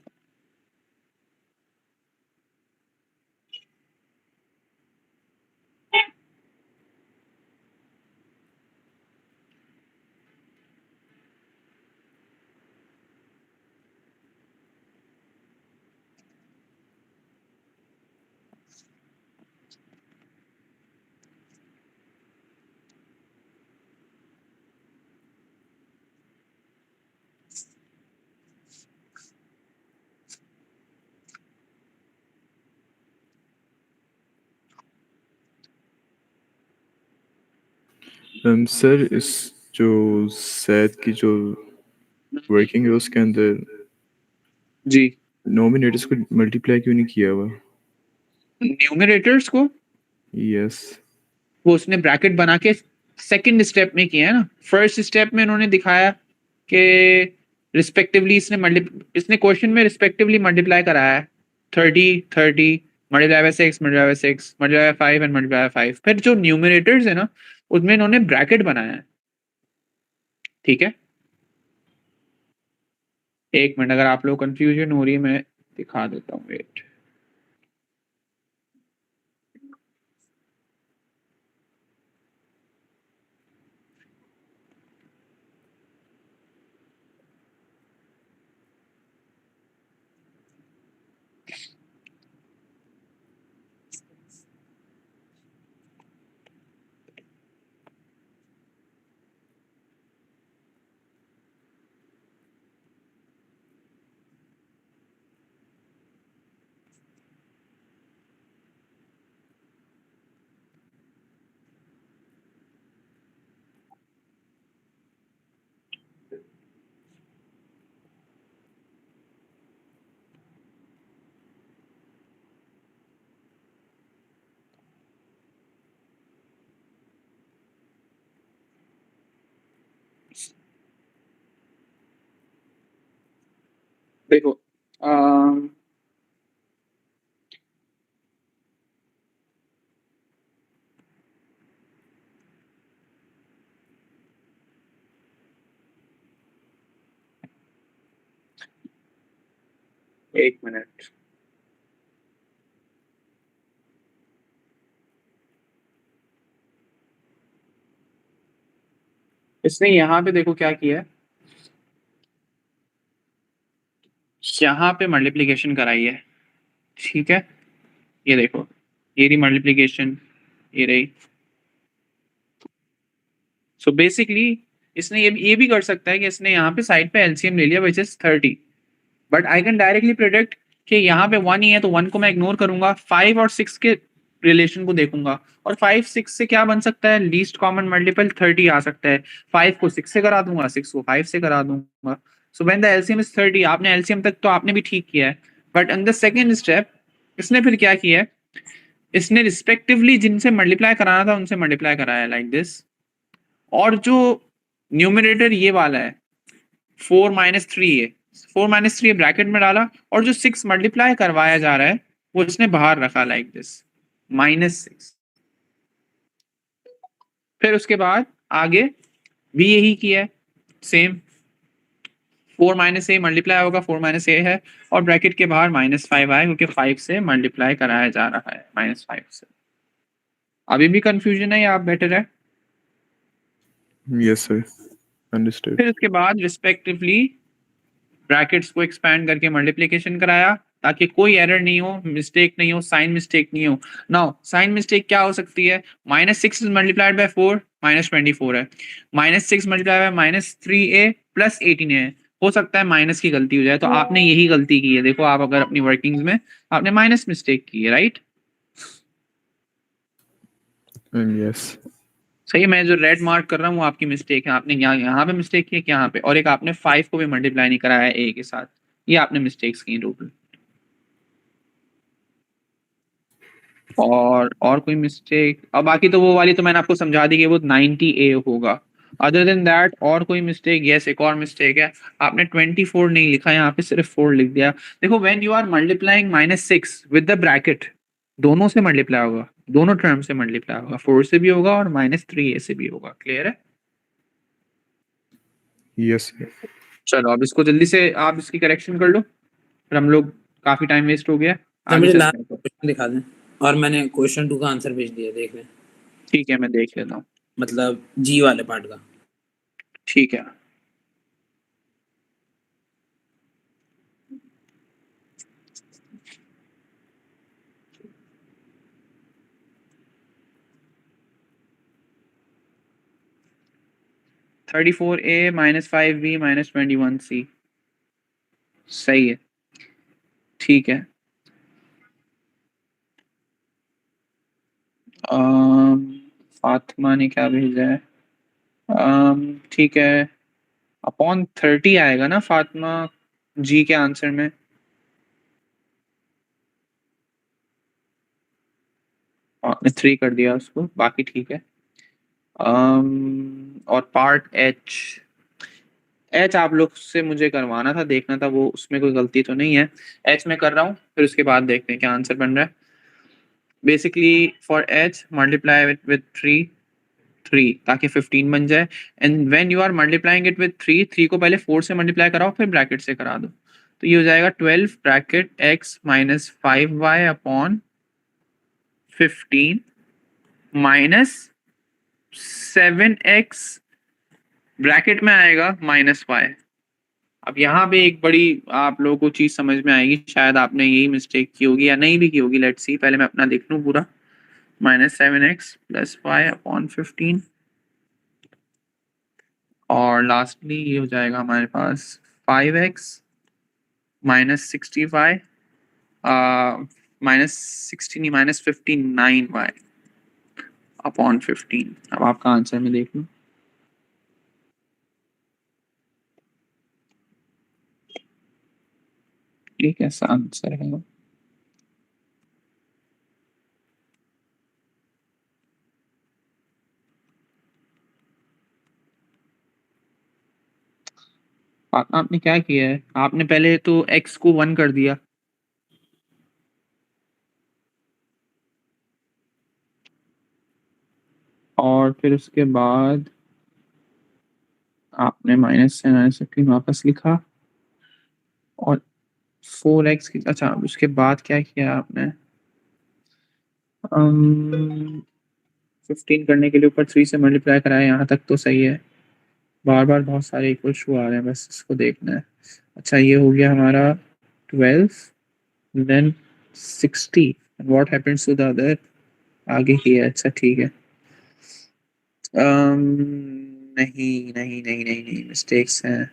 C: सर इस जो सैद की जो वर्किंग है उसके अंदर
A: जी,
C: नोमिनेटर्स को मल्टीप्लाई क्यों नहीं किया हुआ।
A: न्यूमरेटर्स को
C: यस
A: वो उसने ब्रैकेट बना के सेकंड स्टेप में किया है ना। फर्स्ट स्टेप में उन्होंने दिखाया कि रिस्पेक्टिवली इसने क्वेश्चन में रिस्पेक्टिवली मल्टीप्लाई कराया है। 30 multiply by 6 multiply by 6 multiply by 5 and multiply by 5। फिर जो न्यूमरेटर्स है ना उसमें इन्होंने ब्रैकेट बनाया है। ठीक है, एक मिनट, अगर आप लोग कंफ्यूजन हो रही है मैं दिखा देता हूँ, वेट। देखो, अम, एक मिनट, इसने यहाँ पे देखो क्या किया है, यहाँ पे मल्टीप्लिकेशन कराई है। ठीक है, ये देखो, ये रही मल्टीप्लिकेशन, ये रही। सो बेसिकली इसने ये भी कर सकता है कि इसने यहाँ पे साइड पे एलसीएम ले लिया which is 30। But I can directly predict कि यहाँ पे 1 ही है, तो 1 को मैं इग्नोर करूंगा, 5 और 6 के रिलेशन को देखूंगा, और 5 6 से क्या बन सकता है, लीस्ट कॉमन मल्टीपल 30 आ सकता है। 5 को 6 से करा दूंगा, 6 को 5 से करा दूंगा। So when the LCM is 30, आपने एलसीएम तक तो आपने भी ठीक किया है, but in the second step इसने फिर क्या किया है, इसने रिस्पेक्टिवली जिनसे मल्टीप्लाई कराना था उनसे मल्टीप्लाई कराया लाइक दिस। और जो न्यूमिनेटर ये वाला है 4 - 3 है, 4 - 3 ब्रैकेट में डाला, और जो 6 मल्टीप्लाई करवाया जा रहा है वो इसने बाहर रखा लाइक दिस, -6। फिर उसके बाद आगे भी यही किया है, सेम 4 माइनस ए मल्टीप्लाई होगा, 4 माइनस ए है और ब्रैकेट के बाहर -5 आए क्योंकि 5 से मल्टीप्लाई कराया जा रहा है -5 से। अभी भी कंफ्यूजन है या आप बेटर है?
C: Yes, sir. Understood.
A: फिर उसके बाद रिस्पेक्टिवली ब्रैकेट्स को एक्सपैंड करके मल्टीप्लिकेशन कराया ताकि कोई एरर नहीं हो, मिस्टेक नहीं हो, साइन मिस्टेक नहीं हो। नाउ साइन मिस्टेक क्या हो सकती है? -6 मल्टीप्लाइड बाय 4 -24 है, -6 मल्टीप्लाइड बाय -3a प्लस 18 है। हो सकता है माइनस की गलती हो जाए, तो आपने यही गलती की है। देखो आप अगर अपनी वर्किंग्स में आपने माइनस मिस्टेक की है, राइट?
C: Yes.
A: सही है, मैं जो रेड मार्क कर रहा हूँ वो आपकी मिस्टेक है। आपने यहाँ पे मिस्टेक की है, यहाँ पे, और एक आपने 5 को भी मल्टीप्लाई नहीं कराया ए के साथ। ये आपने मिस्टेक्स की टोटल। और कोई मिस्टेक? और बाकी तो वो वाली तो मैंने आपको समझा दी कि वो 90A होगा। अदर देन दैट और कोई मिस्टेक? यस, एक और मिस्टेक है, आपने 24 नहीं लिखा, यहाँ पे सिर्फ 4 लिख दिया। देखो when you are multiplying -6 with the bracket, दोनों से मल्टीप्लाई होगा, दोनों टर्म से मल्टीप्लाई होगा, 4 से भी होगा और -3a से भी होगा। क्लियर है?
C: Yes, sir.
A: चलो अब इसको जल्दी से आप इसकी करेक्शन कर लो, फिर हम लोग काफी टाइम वेस्ट हो गया,
B: सर
A: आगे
B: मुझे
A: चलते
B: लास्ट
A: हैं।
B: क्वेश्चन दिखा दें, और मैंने क्वेश्चन 2 का आंसर भेज दिया, देख लें।
A: ठीक है, मैं देख लेता हूँ।
B: मतलब जी वाले पार्ट का।
A: ठीक है, 34a -5b -21c। सही है, ठीक है। फातिमा ने क्या भेजा है? ठीक है, अपॉन 30 आएगा ना फातिमा जी के आंसर में। आपने 3 कर दिया उसको, बाकी ठीक है। और पार्ट एच आप लोग से मुझे करवाना था, देखना था वो, उसमें कोई गलती तो नहीं है। एच में कर रहा हूँ, फिर उसके बाद देखते हैं क्या आंसर बन रहा है। Basically for each multiply with 3 ताकि 15 बन जाए। And when you are multiplying it with 3 को पहले 4 से मल्टीप्लाई कराओ, फिर ब्रैकेट से करा दो, तो ये हो जाएगा 12 bracket x -5y upon 15 -7x bracket में आएगा -y। अब यहाँ पे एक बड़ी आप लोगों को चीज समझ में आएगी, शायद आपने यही मिस्टेक की होगी या नहीं भी की होगी। लेट्स सी, पहले मैं अपना देख लूँ पूरा। -7x + y अपॉन 15, और लास्टली ये हो जाएगा हमारे पास 5x -65 -60 नहीं -59y अपॉन 15। अब आपका आंसर मैं देख लूँ। ये कैसा आंसर है? आपने क्या किया है? आपने पहले तो x को 1 कर दिया, और फिर उसके बाद आपने माइनस से -15 वापस लिखा, और 4x की, अच्छा उसके बाद क्या किया आपने? 15 करने के लिए ऊपर 3 से मल्टीप्लाई कराया, यहाँ तक तो सही है। बार बार बहुत सारे इक्वल शो आ रहे हैं, बस इसको देखना है। अच्छा ये हो गया हमारा 12 then 60, what happens to the other? आगे की है, अच्छा ठीक है। नहीं नहीं नहीं नहीं नहीं, मिस्टेक्स हैं।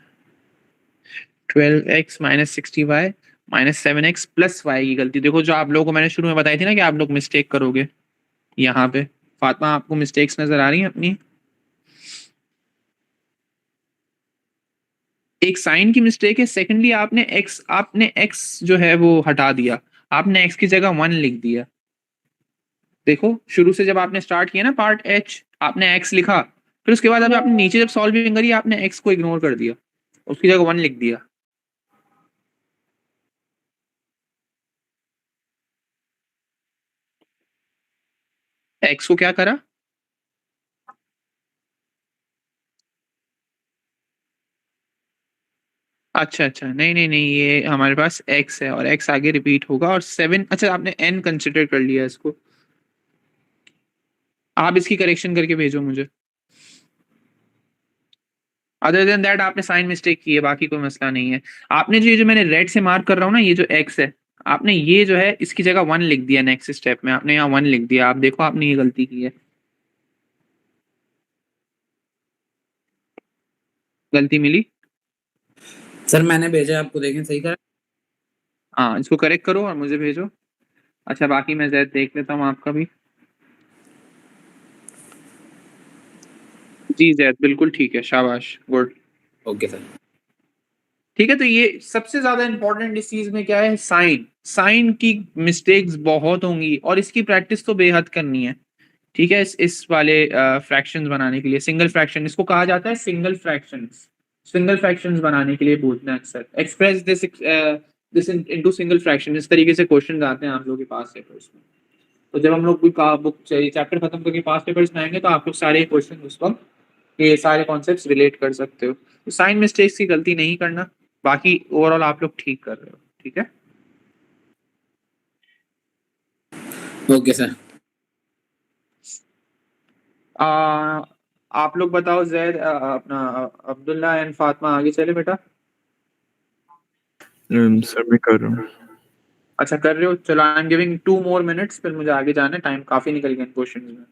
A: 12x -60y -7x + y की गलती देखो, जो आप लोगों को मैंने शुरू में बताई थी ना कि आप लोग मिस्टेक करोगे। यहाँ पे फातिमा आपको मिस्टेक्स नजर आ रही हैं अपनी? एक साइन की मिस्टेक है, सेकंडली आपने x जो है वो हटा दिया, आपने x की जगह 1 लिख दिया। देखो शुरू से जब आपने स्टार्ट किया ना पार्ट h, आपने x लिखा, फिर उसके बाद अभी आपने नीचे जब सॉल्विंग करी आपने x को इग्नोर कर दिया, उसकी जगह 1 लिख दिया। x को क्या करा? अच्छा अच्छा, नहीं नहीं नहीं, ये हमारे पास x है और x आगे रिपीट होगा और 7, अच्छा आपने n कंसिडर कर लिया इसको। आप इसकी करेक्शन करके भेजो मुझे। अदर देन दैट आपने साइन मिस्टेक की है, बाकी कोई मसला नहीं है। आपने जो ये जो मैंने रेड से मार्क कर रहा हूँ ना, ये जो x है, आपने ये जो है इसकी जगह 1 लिख दिया, नेक्स्ट स्टेप में आपने यहाँ 1 लिख दिया। आप देखो आपने ये गलती की है, गलती मिली।
B: सर मैंने भेजा आपको, देखें सही करा।
A: हाँ इसको करेक्ट करो और मुझे भेजो। अच्छा बाकी मैं जैद देख लेता हूँ आपका भी। जी जैद बिल्कुल ठीक है, शाबाश, गुड।
B: Okay sir.
A: ठीक है, तो ये सबसे ज्यादा इंपॉर्टेंट इस चीज में क्या है, साइन। साइन की मिस्टेक्स बहुत होंगी और इसकी प्रैक्टिस तो बेहद करनी है। ठीक है, इस वाले फ्रैक्शंस बनाने के लिए, सिंगल फ्रैक्शन इसको कहा जाता है, सिंगल फ्रैक्शंस। सिंगल फ्रैक्शंस बनाने के लिए पूछना है अक्सर, express this into single fraction, इस तरीके से क्वेश्चन आते हैं आप लोगों के पास पेपर्स में। तो जब हम लोग कोई बुक चाहिए चैप्टर खत्म करके पास पेपर्स में आएंगे तो आप लोग सारे क्वेश्चन उस वक्त ये सारे कॉन्सेप्ट्स रिलेट कर सकते हो। तो साइन मिस्टेक्स की गलती नहीं करना, बाकी ओवरऑल आप लोग ठीक कर रहे हो। ठीक है,
B: ओके सर।
A: आ, आप लोग बताओ जैद, अपना अब्दुल्ला एंड फातिमा आगे चले बेटा।
C: सर मैं कर रहा हूँ।
A: अच्छा कर रहे हो, चलो I am giving 2 more minutes, फिर मुझे आगे जाना है, टाइम काफी निकल गया इन क्वेश्चंस में।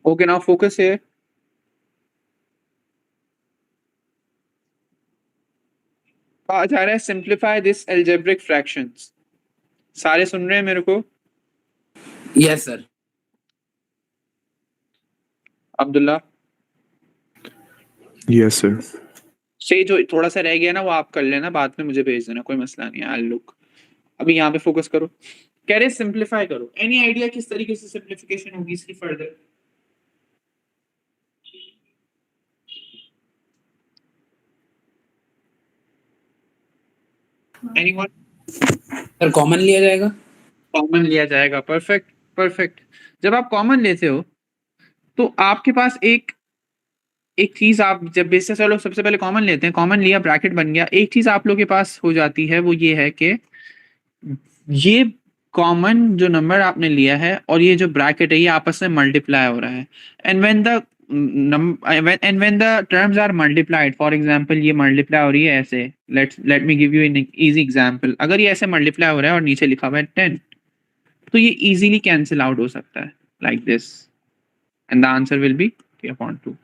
A: ओके नाउ फोकस है। कहा जा रहा है सिंप्लीफाई दिस एल्जेब्रिक फ्रैक्शंस। सारे सुन रहे हैं मेरे को?
B: Yes sir.
A: Abdullah
C: yes sir.
A: से जो थोड़ा सा रह गया ना वो आप कर लेना, बाद में मुझे भेज देना, कोई मसला नहीं है। आई लुक, अभी यहाँ पे फोकस करो। कह रहे सिंप्लीफाई करो, एनी आइडिया किस तरीके से सिंप्लीफिकेशन होगी इसकी फर्दर? एनीवन?
B: सर कॉमन लिया जाएगा।
A: कॉमन लिया जाएगा, परफेक्ट परफेक्ट। जब आप कॉमन लेते हो तो आपके पास एक एक चीज, आप जब बेस से चलो सबसे पहले कॉमन लेते हैं, कॉमन लिया, ब्रैकेट बन गया, एक चीज आप लोग के पास हो जाती है, वो ये है कि ये कॉमन जो नंबर आपने लिया है और ये जो ब्रैकेट है ये आपस में मल्टीप्लाई हो रहा है। And when the terms are multiplied, for example ये मल्टीप्लाई हो रही है ऐसे, let me give you an easy example. अगर ये ऐसे मल्टीप्लाई हो रहा है और नीचे लिखा हुआ है 10, तो ये इजीली कैंसिल आउट हो सकता है like this, and the answer will be upon 2।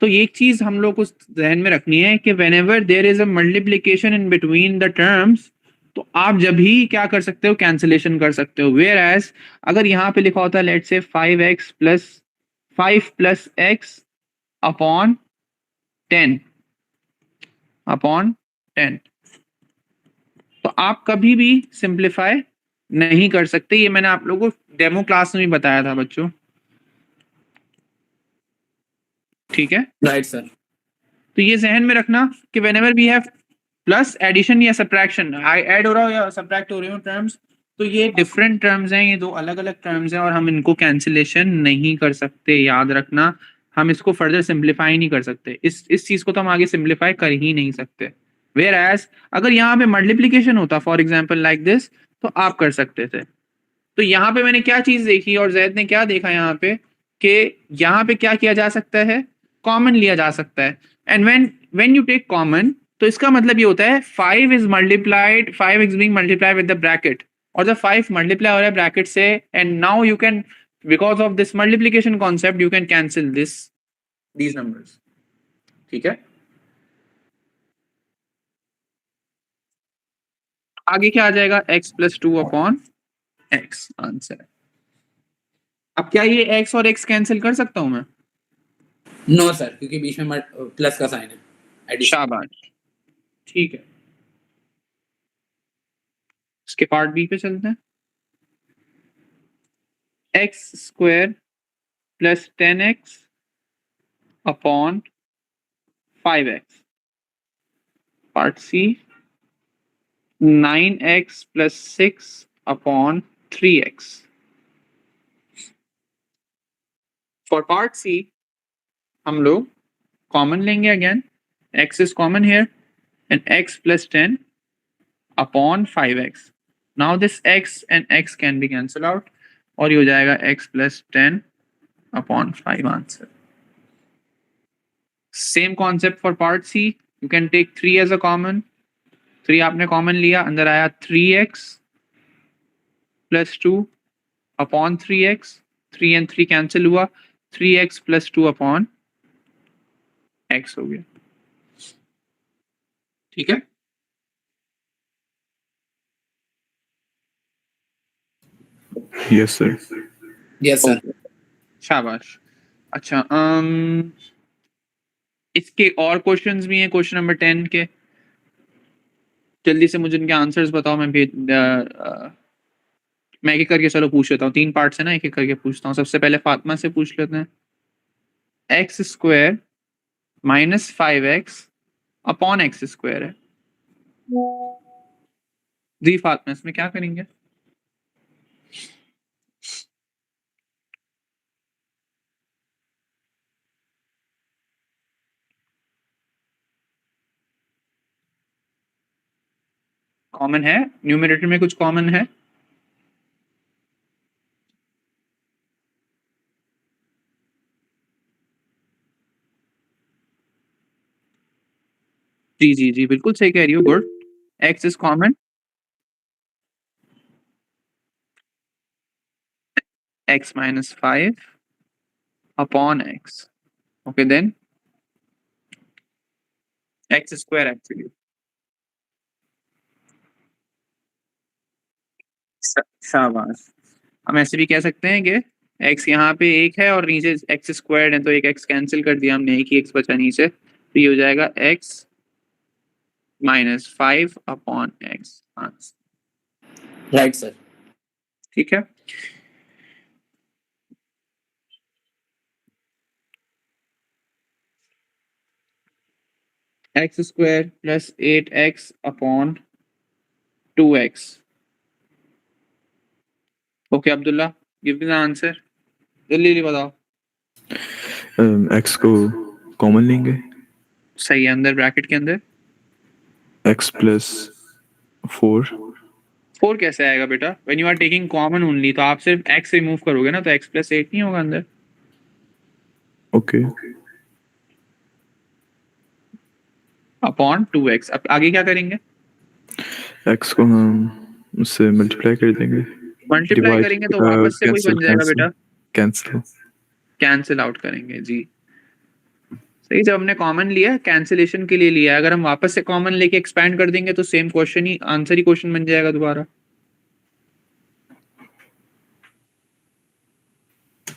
A: तो ये एक चीज हम लोग को ध्यान में रखनी है कि whenever there is a multiplication in between the terms, तो आप जब ही क्या कर सकते हो, कैंसिलेशन कर सकते हो। वेयर एज अगर यहाँ पे लिखा होता है लेट से 5x plus 5 plus x upon 10 upon 10, तो आप कभी भी सिंप्लीफाई नहीं कर सकते। ये मैंने आप लोगों को डेमो क्लास में भी बताया था बच्चों। ठीक है,
B: राइट सर।
A: तो ये जहन में रखना कि whenever we have plus addition या सब्ट्रैक्शन, ऐड हो रहा हो या सब्ट्रैक्ट हो रहे हो टर्म्स, तो ये डिफरेंट टर्म्स हैं, ये दो अलग अलग टर्म्स हैं और हम इनको कैंसिलेशन नहीं कर सकते, याद रखना। हम इसको फर्दर सिंप्लीफाई नहीं कर सकते, इस चीज को तो हम आगे सिंप्लीफाई कर ही नहीं सकते। वेयर एज अगर यहाँ पे मल्टीप्लीकेशन होता फॉर एग्जाम्पल लाइक दिस, तो आप कर सकते थे। तो यहाँ पे मैंने क्या चीज देखी और जैद ने क्या देखा यहाँ पे, कि यहाँ पे क्या किया जा सकता है, कॉमन लिया जा सकता है। And when you take common, तो इसका मतलब ये होता है 5 is multiplied, 5 is being multiplied with the bracket, और जब 5 मल्टीप्लाई हो रहा है ब्रैकेट से, and now you can, because of this multiplication concept, you can cancel these numbers. ठीक है, आगे क्या आ जाएगा, x plus 2 upon x answer. अब क्या ये x और x कैंसिल कर सकता हूं मैं?
B: नो सर, क्योंकि बीच में प्लस का साइन है, एडिशन।
A: शाबाश, ठीक है। इसके पार्ट बी पे चलते हैं। X square plus 10x upon 5x। Part C 9x plus 6 upon 3x। For part C हम लोग कॉमन लेंगे again, x is common here and x plus 10 upon 5x। Now this x and x can be cancel out और ये हो जाएगा x plus 10 upon 5 answer. Same concept for part C, you can take 3 as a common, 3 आपने कॉमन लिया, अंदर आया 3x plus 2 upon 3x, 3 and 3 cancel हुआ, 3x प्लस 2 अपॉन x हो गया। ठीक है,
C: यस सर।
B: Yes sir.
A: शाबाश। अच्छा, इसके और क्वेश्चंस भी हैं, क्वेश्चन नंबर 10 के, जल्दी से मुझे इनके आंसर्स बताओ। मैं एक एक करके चलो पूछ लेता हूँ, 3 पार्ट्स है ना, एक एक करके पूछता हूँ। सबसे पहले फातिमा से पूछ लेते हैं। X square minus 5x upon x square है जी फातिमा, इसमें क्या करेंगे? कॉमन है न्यूमरेटर में, कुछ कॉमन है? जी जी जी, बिल्कुल सही कह रही हो, good. X is common, x minus 5 upon x. Okay, then x square actually. शाबाश। हम ऐसे भी कह सकते हैं कि x यहाँ पे एक है और नीचे x स्क्वायर्ड है, तो एक x कैंसिल कर दिया हमने, एक ही x बचा नीचे, तो ये हो जाएगा x minus 5 upon x answer.
B: Right sir.
A: ठीक है, x square plus 8x upon 2x। Okay Abdullah, give the answer, जल्दी बताओ।
C: एक्स को कॉमन लेंगे,
A: सही है, अंदर ब्रैकेट के अंदर
C: एक्स प्लस 4।
A: 4 कैसे आएगा बेटा? When you are taking common only, तो आप सिर्फ x रिमूव करोगे ना, तो x प्लस 8 नहीं होगा अंदर।
C: Okay,
A: upon 2x। अब आगे क्या करेंगे?
C: एक्स को हम उससे मल्टीप्लाई कर देंगे,
A: मल्टीप्लाई
C: डिवाइड
A: करेंगे तो वापस से वही बन जाएगा बेटा,
C: कैंसिल।
A: कैंसिल आउट करेंगे जी। सही, जब हमने कॉमन लिया कैंसिलेशन के लिए लिया, अगर हम वापस से कॉमन लेके एक्सपैंड कर देंगे तो सेम क्वेश्चन ही, आंसर ही क्वेश्चन बन जाएगा दोबारा।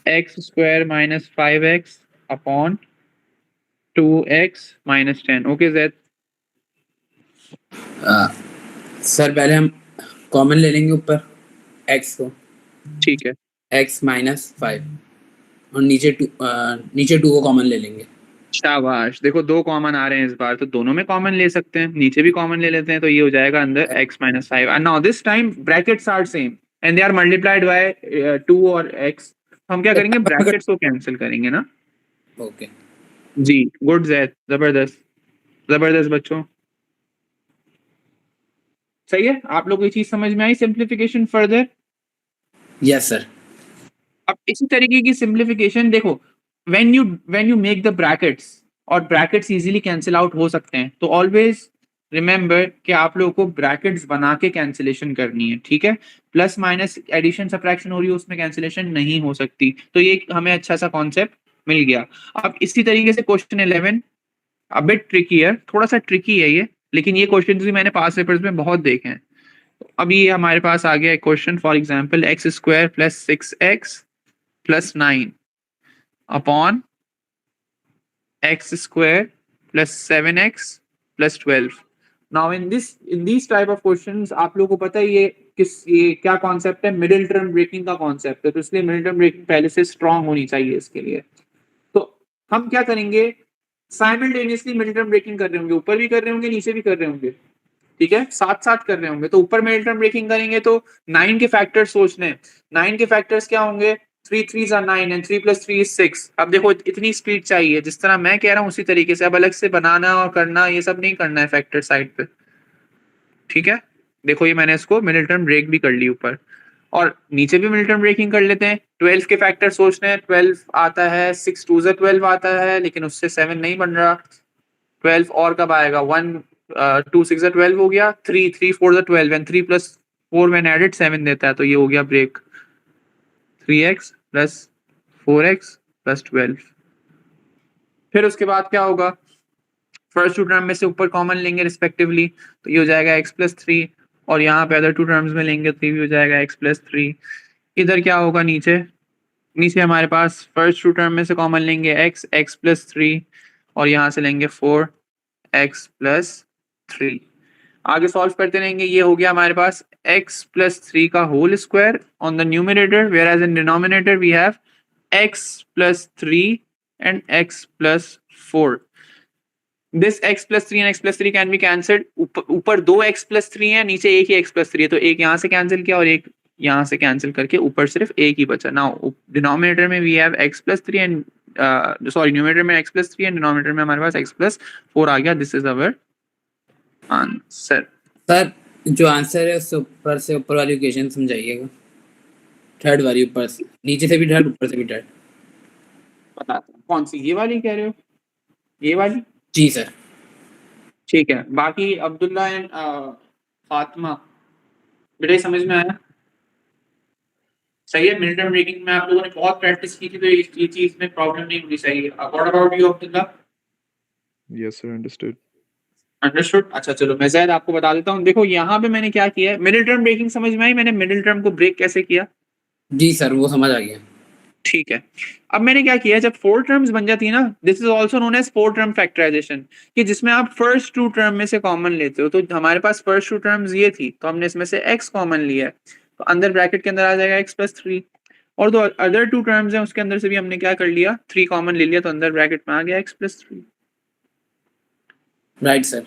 A: X square minus 5x upon 2x minus 10। Okay Zaid,
B: sir पहले हम कॉमन ले लेंगे ऊपर x को,
A: ठीक है,
B: x माइनस 5, और नीचे 2 को कॉमन ले लेंगे।
A: शाबाश, देखो दो कॉमन आ रहे हैं इस बार, तो दोनों में कॉमन ले सकते हैं, नीचे भी कॉमन ले लेते हैं, तो ये हो जाएगा अंदर x minus five. And now this time brackets are same and they are multiplied by 2 और x। हम क्या करेंगे, ब्रैकेट्स को कैंसिल करेंगे ना।
B: ओके
A: जी, गुड जैद, जबरदस्त जबरदस्त बच्चों, सही है। आप लोग को ये चीज समझ में आई, सिंप्लीफिकेशन फर्दर।
B: Yes sir.
A: अब इसी तरीके की सिंप्लीफिकेशन देखो, when you make the brackets, और ब्रैकेट्स इजीली कैंसिल आउट हो सकते हैं, तो ऑलवेज रिमेंबर कि आप लोगों को ब्रैकेट्स बना के कैंसिलेशन करनी है, ठीक है। प्लस माइनस एडिशन सब्ट्रैक्शन हो रही है, उसमें कैंसिलेशन नहीं हो सकती, तो ये हमें अच्छा सा कॉन्सेप्ट मिल गया। अब इसी तरीके से क्वेश्चन 11 अबिट ट्रिकी है, थोड़ा सा ट्रिकी है ये, लेकिन ये क्वेश्चन भी मैंने पास पेपर्स में बहुत देखे हैं। अब ये हमारे पास आ गया एक question, for example x square plus 6x plus 9 upon x square plus 7x plus 12। Now in this type of questions आप लोगों को पता है ये क्या कॉन्सेप्ट है, मिडिल टर्म ब्रेकिंग का कॉन्सेप्ट है, तो इसलिए मिडिल टर्म ब्रेकिंग पहले से स्ट्रांग होनी चाहिए इसके लिए। तो हम क्या करेंगे, साइमल्टेनियसली मिडिल टर्म ब्रेकिंग कर रहे होंगे, ऊपर भी कर रहे होंगे नीचे भी कर रहे होंगे, ठीक है, साथ साथ कर रहे होंगे। तो ऊपर मिडिल टर्म ब्रेकिंग करेंगे तो 9 के फैक्टर्स सोचने हैं। 9 के फैक्टर्स क्या होंगे, 3 3s are 9 एंड 3 + 3 is 6। अब देखो इतनी स्पीड चाहिए, जिस तरह मैं कह रहा हूँ उसी तरीके से, अब अलग से बनाना और करना ये सब नहीं करना है फैक्टर साइड पे, ठीक है। देखो ये मैंने इसको मिडिल टर्म ब्रेक भी कर ली ऊपर, और नीचे भी मिडिल टर्म ब्रेकिंग कर लेते हैं। 12 के फैक्टर सोचने हैं, 12 आता है, 6 2s are 12 आता है, लेकिन उससे 7 नहीं बन रहा। 12 और कब आएगा, 1 2 6 12 हो गया, 3 3 4 12 एंड 3 + 4 मैंने एडेड 7 देता है, तो ये हो गया ब्रेक 3x + 4x + 12। फिर उसके बाद क्या होगा, फर्स्ट टू टर्म में से ऊपर कॉमन लेंगे रिस्पेक्टिवली, तो ये हो जाएगा x + 3, और यहाँ पे अदर टू टर्म्स में लेंगे तो ये भी हो जाएगा x + 3। इधर क्या होगा, नीचे नीचे हमारे पास फर्स्ट टू टर्म में से कॉमन लेंगे x + 3, और यहाँ से लेंगे 4x + 3। आगे सॉल्व करते रहेंगे। ये हो गया हमारे पास x + 3 का whole square on the numerator, whereas in denominator we have x + 3 and x + 4। This x + 3 and x + 3 can be cancelled. ऊपर 2 x + 3 है, नीचे एक ही x + 3 है, तो एक यहाँ से कैंसिल किया और एक यहाँ से कैंसिल करके ऊपर सिर्फ एक ही बचा। नाउ डिनोमिनेटर में we have x + 3 and sorry numerator में x + 3 एंड डिनोमिनेटर में हमारे पास x + 4 आ गया। This is our answer.
B: Sir जो आंसर है उससे ऊपर से ऊपर वाली इक्वेशन समझाइएगा, थर्ड वाली ऊपर से, नीचे से भी थर्ड ऊपर से भी थर्ड।
A: बताता हूँ कौन सी, ये वाली कह रहे हो, ये वाली,
B: जी सर।
A: ठीक है। बाकी अब्दुल्ला एंड फातिमा, बेटा ये समझ में आया, सही है। मिड टर्म ब्रेकिंग में आप लोगों ने बहुत प्रैक्टिस की थी, तो ये चीज में प्रॉब्लम नहीं होनी चाहिए। What about you Abdullah?
C: Yes, sir. Understood.
A: Understood. अच्छा चलो मैं ज़ैद आपको बता देता हूँ। देखो यहाँ पे मैंने क्या किया है, मिडिल टर्म ब्रेकिंग समझ में आई, मैंने मिडिल टर्म को ब्रेक कैसे किया,
B: जी सर वो समझ आ गया।
A: ठीक है। अब मैंने क्या किया, जब 4 टर्म्स बन जाती है ना, this is also known as 4 term factorization, कि जिसमें आप फर्स्ट 2 टर्म में से कॉमन लेते हो। तो हमारे पास फर्स्ट 2 टर्म्स ये थी, तो हमने इसमें से x कॉमन लिया है, तो अंदर ब्रैकेट के अंदर आ जाएगा x + 3, और जो अदर 2 टर्म्स हैं उसके अंदर से भी हमने क्या कर लिया, 3 कॉमन ले लिया, तो अंदर ब्रैकेट में आ गया x + 3।
B: Right sir.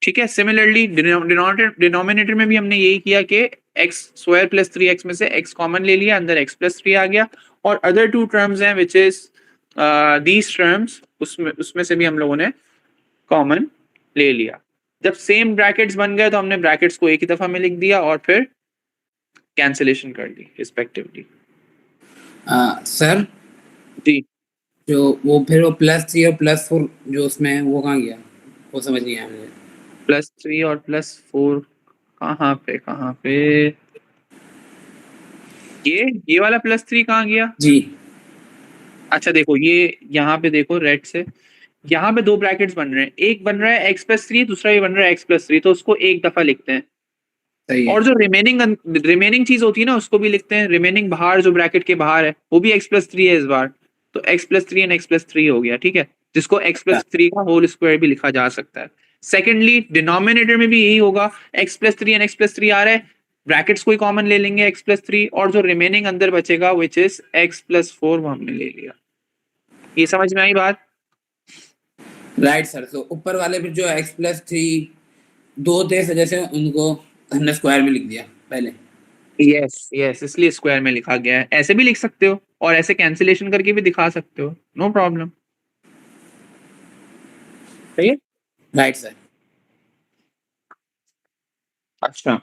A: ठीक है। सिमिलरली डिनोमिनेटर में भी हमने यही किया कि x² + 3x में से x कॉमन ले लिया, अंदर x + 3 आ गया, और अदर 2 टर्म्स हैं विच इज दीज टर्म्स, उसमें से भी हम लोगों ने कॉमन ले लिया। जब सेम ब्रैकेट्स बन गए तो हमने ब्रैकेट्स को एक ही दफा में लिख दिया और फिर कैंसिलेशन कर दी रिस्पेक्टिवली।
B: सर
A: जी,
B: जो वो फिर वो +3 और +4 जो उसमें है वो कहाँ गया, वो समझ नहीं आया मुझे।
A: +3 और +4 कहाँ पे ये वाला +3 कहाँ गया?
B: जी
A: अच्छा देखो, ये यहाँ पे देखो रेड से, यहाँ पे 2 ब्रैकेट्स बन रहे हैं, एक बन रहा है x + 3, दूसरा ये बन रहा है x + 3, तो उसको एक दफा लिखते हैं,
B: सही है।
A: और जो रिमेनिंग चीज होती है ना उसको भी लिखते हैं। रिमेनिंग बाहर जो ब्रैकेट के बाहर है वो भी x + 3 है इस बार, तो x + 3 एंड x + 3 हो गया, ठीक है, जिसको x + 3 का होल स्क्वायर भी लिखा जा सकता है। सेकेंडली डिनोमिनेटर में भी यही होगा, x + 3 एंड x + 3 आ रहा है, ब्रैकेट्स कोई कॉमन ले लेंगे x + 3, और जो रिमेनिंग अंदर बचेगा विच इज x + 4 वो हमने ले लिया। ये समझ में आई बात?
B: Right sir. तो ऊपर वाले पे जो x+3 दो थे सर, से उनको हमने स्क्वायर में लिख दिया पहले।
A: यस यस, इसलिए स्क्वायर में लिखा गया है। ऐसे भी लिख सकते हो और ऐसे कैंसिलेशन करके भी दिखा सकते हो, नो प्रॉब्लम। सही है।
B: Right sir.
A: अच्छा,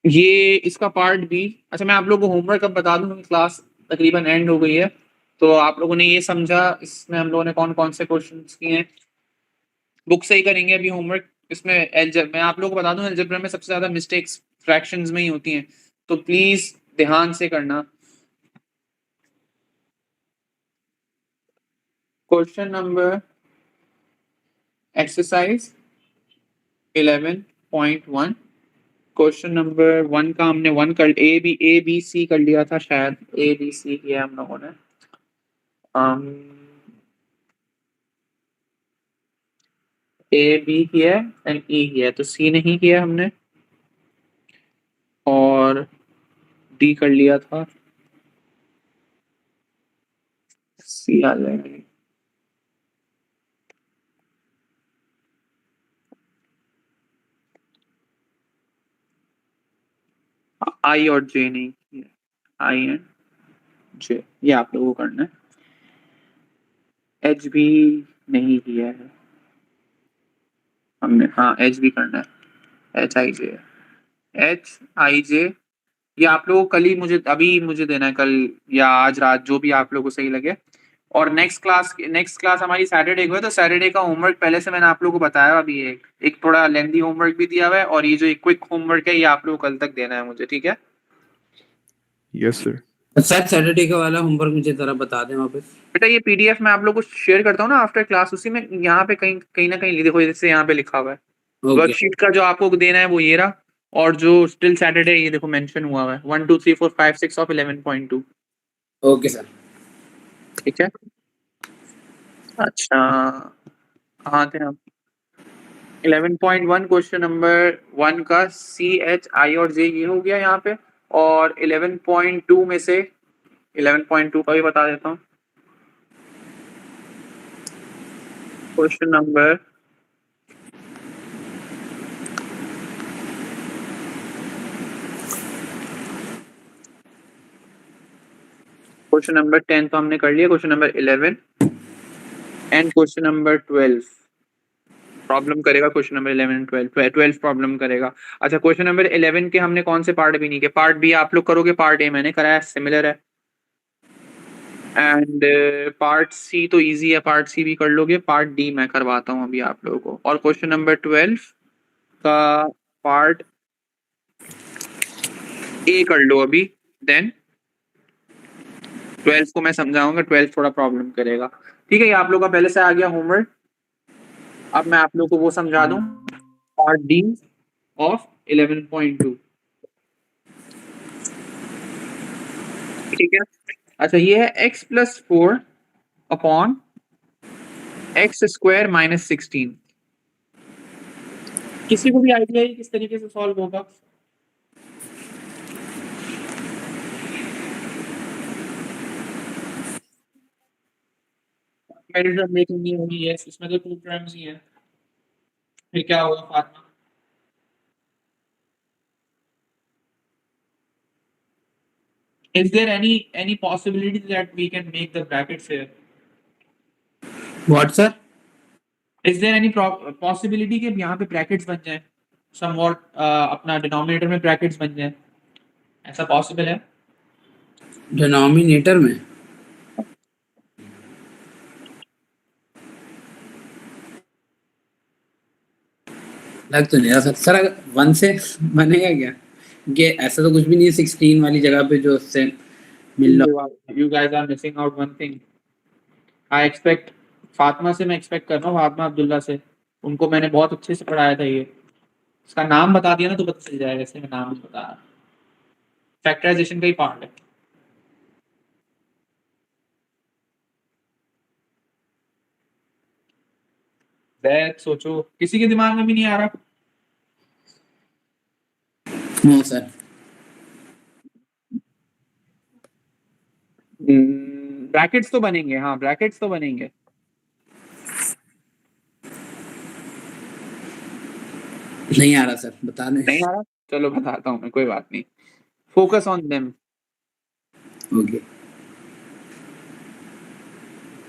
A: ये इसका पार्ट बी। अच्छा, मैं आप लोगों को होमवर्क अब बता दूं क्योंकि क्लास तकरीबन एंड हो गई है। तो आप लोगों ने ये समझा इसमें हम लोगों ने कौन कौन से क्वेश्चंस किए हैं। बुक से ही करेंगे अभी होमवर्क। इसमें मैं आप लोगों को बता दूं अलजेब्रा में सबसे ज्यादा मिस्टेक्स फ्रैक्शंस में ही होती हैं, तो प्लीज ध्यान से करना। Question number exercise 11.1। Question number 1 का हमने वन कर ए बी सी कर लिया था, शायद ए बी सी किया हम लोगों ने। ए बी किया एंड ई किया, तो सी नहीं किया हमने। और डी कर लिया था, सी आ जाएगा। आई और जे नहीं किया, आई एंड जे ये आप लोगों को करना है। एच भी नहीं किया है हमने, हाँ एच भी करना है। H I J, H I जे ये आप लोगों को कल ही मुझे देना है, कल या आज रात, जो भी आप लोगों को सही लगे। और नेक्स्ट क्लास हमारी सैटरडे को है, तो सैटरडे का होमवर्क पहले से मैंने आप लोगों को बताया। अभी एक थोड़ा लेंथी होमवर्क भी दिया हुआ है, और ये जो एक क्विक होमवर्क है ये आप लोगों को कल तक देना है मुझे, ठीक है।
C: Yes sir.
B: सर सैटरडे का वाला होमवर्क मुझे जरा बता दें वापस।
A: बेटा ये पीडीएफ मैं आप लोगों को शेयर करता हूँ ना आफ्टर क्लास, उसी में यहाँ पे कहीं कहीं ना कहीं देखो, जैसे यहाँ पे लिखा हुआ है
B: ओके।
A: वर्कशीट का जो आपको देना है वो ये रहा। और जो स्टिल सैटरडे ये देखो मेंशन हुआ हुआ है 1 2 3 4 5 6 ऑफ 11.2।
B: Okay sir.
A: ठीक है। अच्छा, कहाँ थे हम। 11.1 क्वेश्चन नंबर 1 का सी एच आई और जे ये हो गया यहाँ पे। और 11.2 में से 11.2 का भी बता देता हूँ। क्वेश्चन नंबर क्वेश्चन नंबर 10 तो हमने कर लिया। Question number 11 and question number 12 problem करेगा। क्वेश्चन नंबर 11 एंड 12 प्रॉब्लम करेगा। अच्छा, क्वेश्चन नंबर 11 के हमने कौन से पार्ट भी नहीं किए। पार्ट बी आप लोग करोगे, पार्ट ए मैंने कराया, सिमिलर है। एंड पार्ट सी तो इजी है, पार्ट सी भी कर लोगे। पार्ट डी मैं करवाता हूँ अभी आप लोगों को। और क्वेश्चन नंबर 12 का पार्ट ए कर लो अभी, देन 12 को मैं समझाऊंगा। 12 थोड़ा प्रॉब्लम करेगा, ठीक है। ये आप लोग का पहले से आ गया होमवर्क। अब मैं आप लोग को वो समझा दूं, पार्ट डी ऑफ 11.2, ठीक है। अच्छा, ये है x+4 अपॉन x² - 16। किसी को भी आइडिया है किस तरीके से सॉल्व होगा। कंपैरिजन मेकिंग नहीं होगी, यस इसमें तो 2 टर्म्स ही हैं। फिर क्या होगा Fatima. Is there any possibility that we can make the brackets here?
B: What sir?
A: Is there any possibility कि यहाँ पे ब्रैकेट्स बन जाए, समवॉट अपना डिनोमिनेटर में ब्रैकेट्स बन जाए, ऐसा पॉसिबल है?
B: डिनोमिनेटर में लग तो नहीं रहा सर। सर अगर 1 से बनेगा क्या? ये ऐसा तो कुछ भी नहीं है 16 वाली जगह पे जो उससे मिल रहा।
A: You guys are missing out one thing. I expect Fatima से मैं एक्सपेक्ट कर रहा हूँ, फातिमा अब्दुल्ला से। उनको मैंने बहुत अच्छे से पढ़ाया था ये। इसका नाम बता दिया ना तो पता चल जाएगा, इसलिए मैं नाम नहीं बता रहा। फैक्टराइजेशन का ही पार्ट है। बैक सोचो, किसी के दिमाग में भी नहीं आ रहा।
B: No sir.
A: ब्रैकेट्स तो बनेंगे, हाँ ब्रैकेट्स तो बनेंगे।
B: नहीं आ रहा सर, बता दें।
A: नहीं आ रहा, चलो बताता हूँ मैं, कोई बात नहीं। Focus on them.
B: ओके।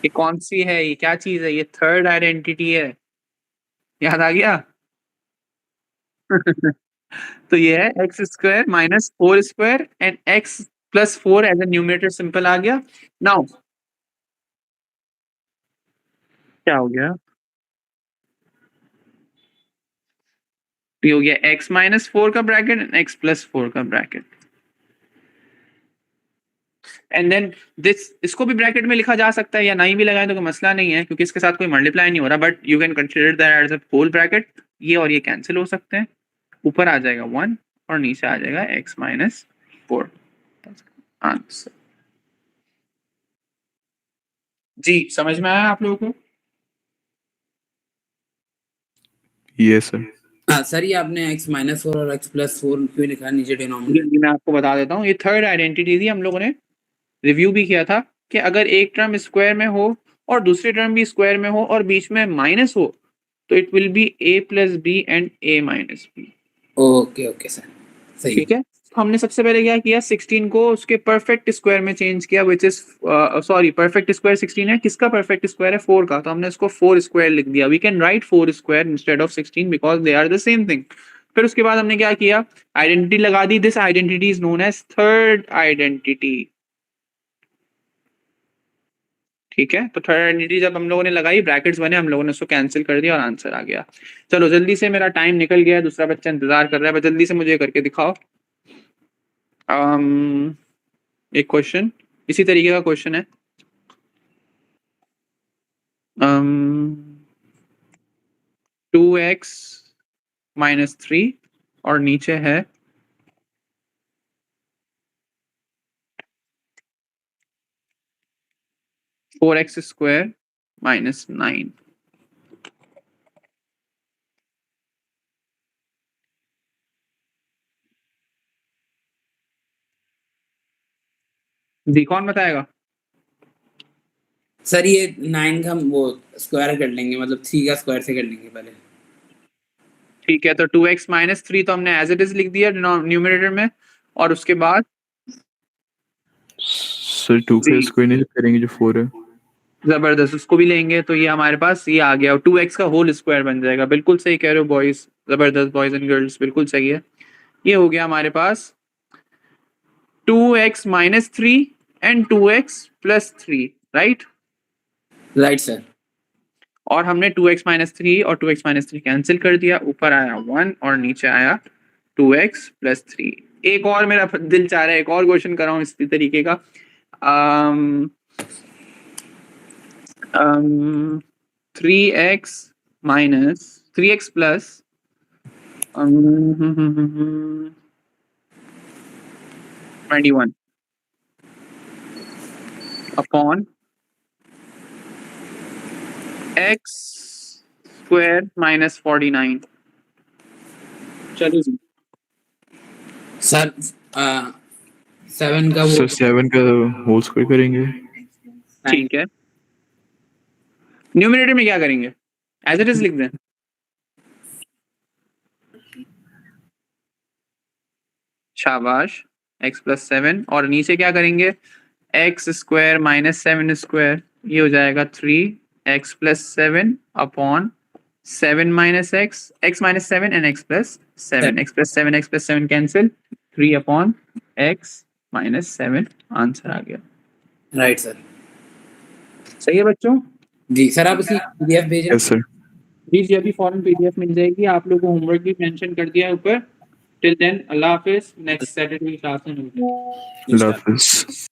A: ये कौन सी है, ये क्या चीज है, ये थर्ड आइडेंटिटी है, याद आ गया? तो ये है x square minus four square and x plus four as a numerator simple आ गया। नाउ क्या हो गया, ये हो गया एक्स माइनस फोर का bracket and x plus four का ब्रैकेट, एंड देन दिस, इसको भी ब्रैकेट में लिखा जा सकता है या नहीं भी लगाएं तो कोई मसला नहीं है, क्योंकि इसके साथ कोई मल्टीप्लाई नहीं हो रहा, but you can consider that as a whole bracket. ये और ये कैंसिल हो सकते हैं, ऊपर आ जाएगा वन और नीचे आ जाएगा एक्स माइनस फोर। आंसर जी, समझ में आया आप लोगों को?
C: Yes sir.
B: हाँ सर, ये आपने x माइनस फोर और x प्लस फोर क्यों लिखा है नीचे डिनोमिनेटर?
A: मैं आपको बता देता हूँ, ये थर्ड आइडेंटिटी थी, हम लोगों ने रिव्यू भी किया था कि अगर एक टर्म स्क्वायर में हो और दूसरी टर्म भी स्क्वायर में हो और बीच में माइनस हो तो it will be a plus b and a minus b.
B: Okay okay sir, सही।
A: ठीक है, तो हमने सबसे पहले क्या किया, 16 को उसके परफेक्ट स्क्वायर में चेंज किया, which is sorry perfect square 16 है, किसका परफेक्ट स्क्वायर है, 4 का, तो हमने इसको 4 स्क्वायर लिख दिया। We can write 4 square instead of 16 because they are the same thing. फिर उसके बाद हमने क्या किया, आइडेंटिटी लगा दी, this identity is known as third identity. ठीक है, तो थर्ड आइडेंटिटी जब हम लोगों ने लगाई, ब्रैकेट्स बने, हम लोगों ने उसको कैंसिल कर दिया और आंसर आ गया। चलो जल्दी से, मेरा टाइम निकल गया है, दूसरा बच्चा इंतजार कर रहा है, बस जल्दी से मुझे करके दिखाओ। एक क्वेश्चन इसी तरीके का क्वेश्चन है, 2x माइनस थ्री और नीचे है 4x स्क्वायर माइनस 9। जी कौन बताएगा?
B: सर ये 9 का वो स्क्वायर कर लेंगे, मतलब 3 का स्क्वायर से कर लेंगे पहले।
A: ठीक है, तो 2x माइनस थ्री तो हमने एज इट इज लिख दिया न्यूमरेटर में, और उसके बाद
C: सर 2 का
A: जी।
C: स्क्वायर नहीं करेंगे जो 4 है।
A: जबरदस्त, उसको भी लेंगे तो ये हमारे पास ये आ गया, 2x का होल स्क्वायर बन जाएगा। बिल्कुल सही कह रहे हो बॉयज, जबरदस्त बॉयज एंड गर्ल्स, बिल्कुल सही है। ये हो गया हमारे पास 2x minus three and 2x plus three, right?
B: Right sir.
A: और हमने 2x माइनस थ्री और 2x माइनस थ्री कैंसिल कर दिया, ऊपर आया 1 और नीचे आया 2x प्लस थ्री। एक और मेरा दिल चाह रहा है एक और क्वेश्चन कराऊं इसी तरीके का, 3x minus 3x plus 21 upon x square minus 49। चलो जी,
B: सर 7 का वो
C: सर 7 का होल स्क्वायर करेंगे।
A: ठीक है, न्यूमरेटर में क्या करेंगे, एज इट इज लिख दें। शाबाश, x प्लस 7 और नीचे क्या करेंगे, एक्स स्क्वायर माइनस 7 स्क्वायर, ये हो जाएगा 3x plus 7 upon 7 minus x minus 7 and x plus 7, x plus 7 cancel, 3 upon x minus 7, answer आ गया।
B: Right sir.
A: सही है बच्चों?
B: जी सर, आप इसकी पीडीएफ भेज रहे
C: यस सर।
A: जी अभी फॉरन पीडीएफ मिल जाएगी, आप लोगों को होमवर्क भी मेंशन कर दिया है ऊपर। टिल देन अल्लाह हाफिज, नेक्स्ट सैटरडे क्लास में मिलते हैं।
C: अल्लाह हाफिज़।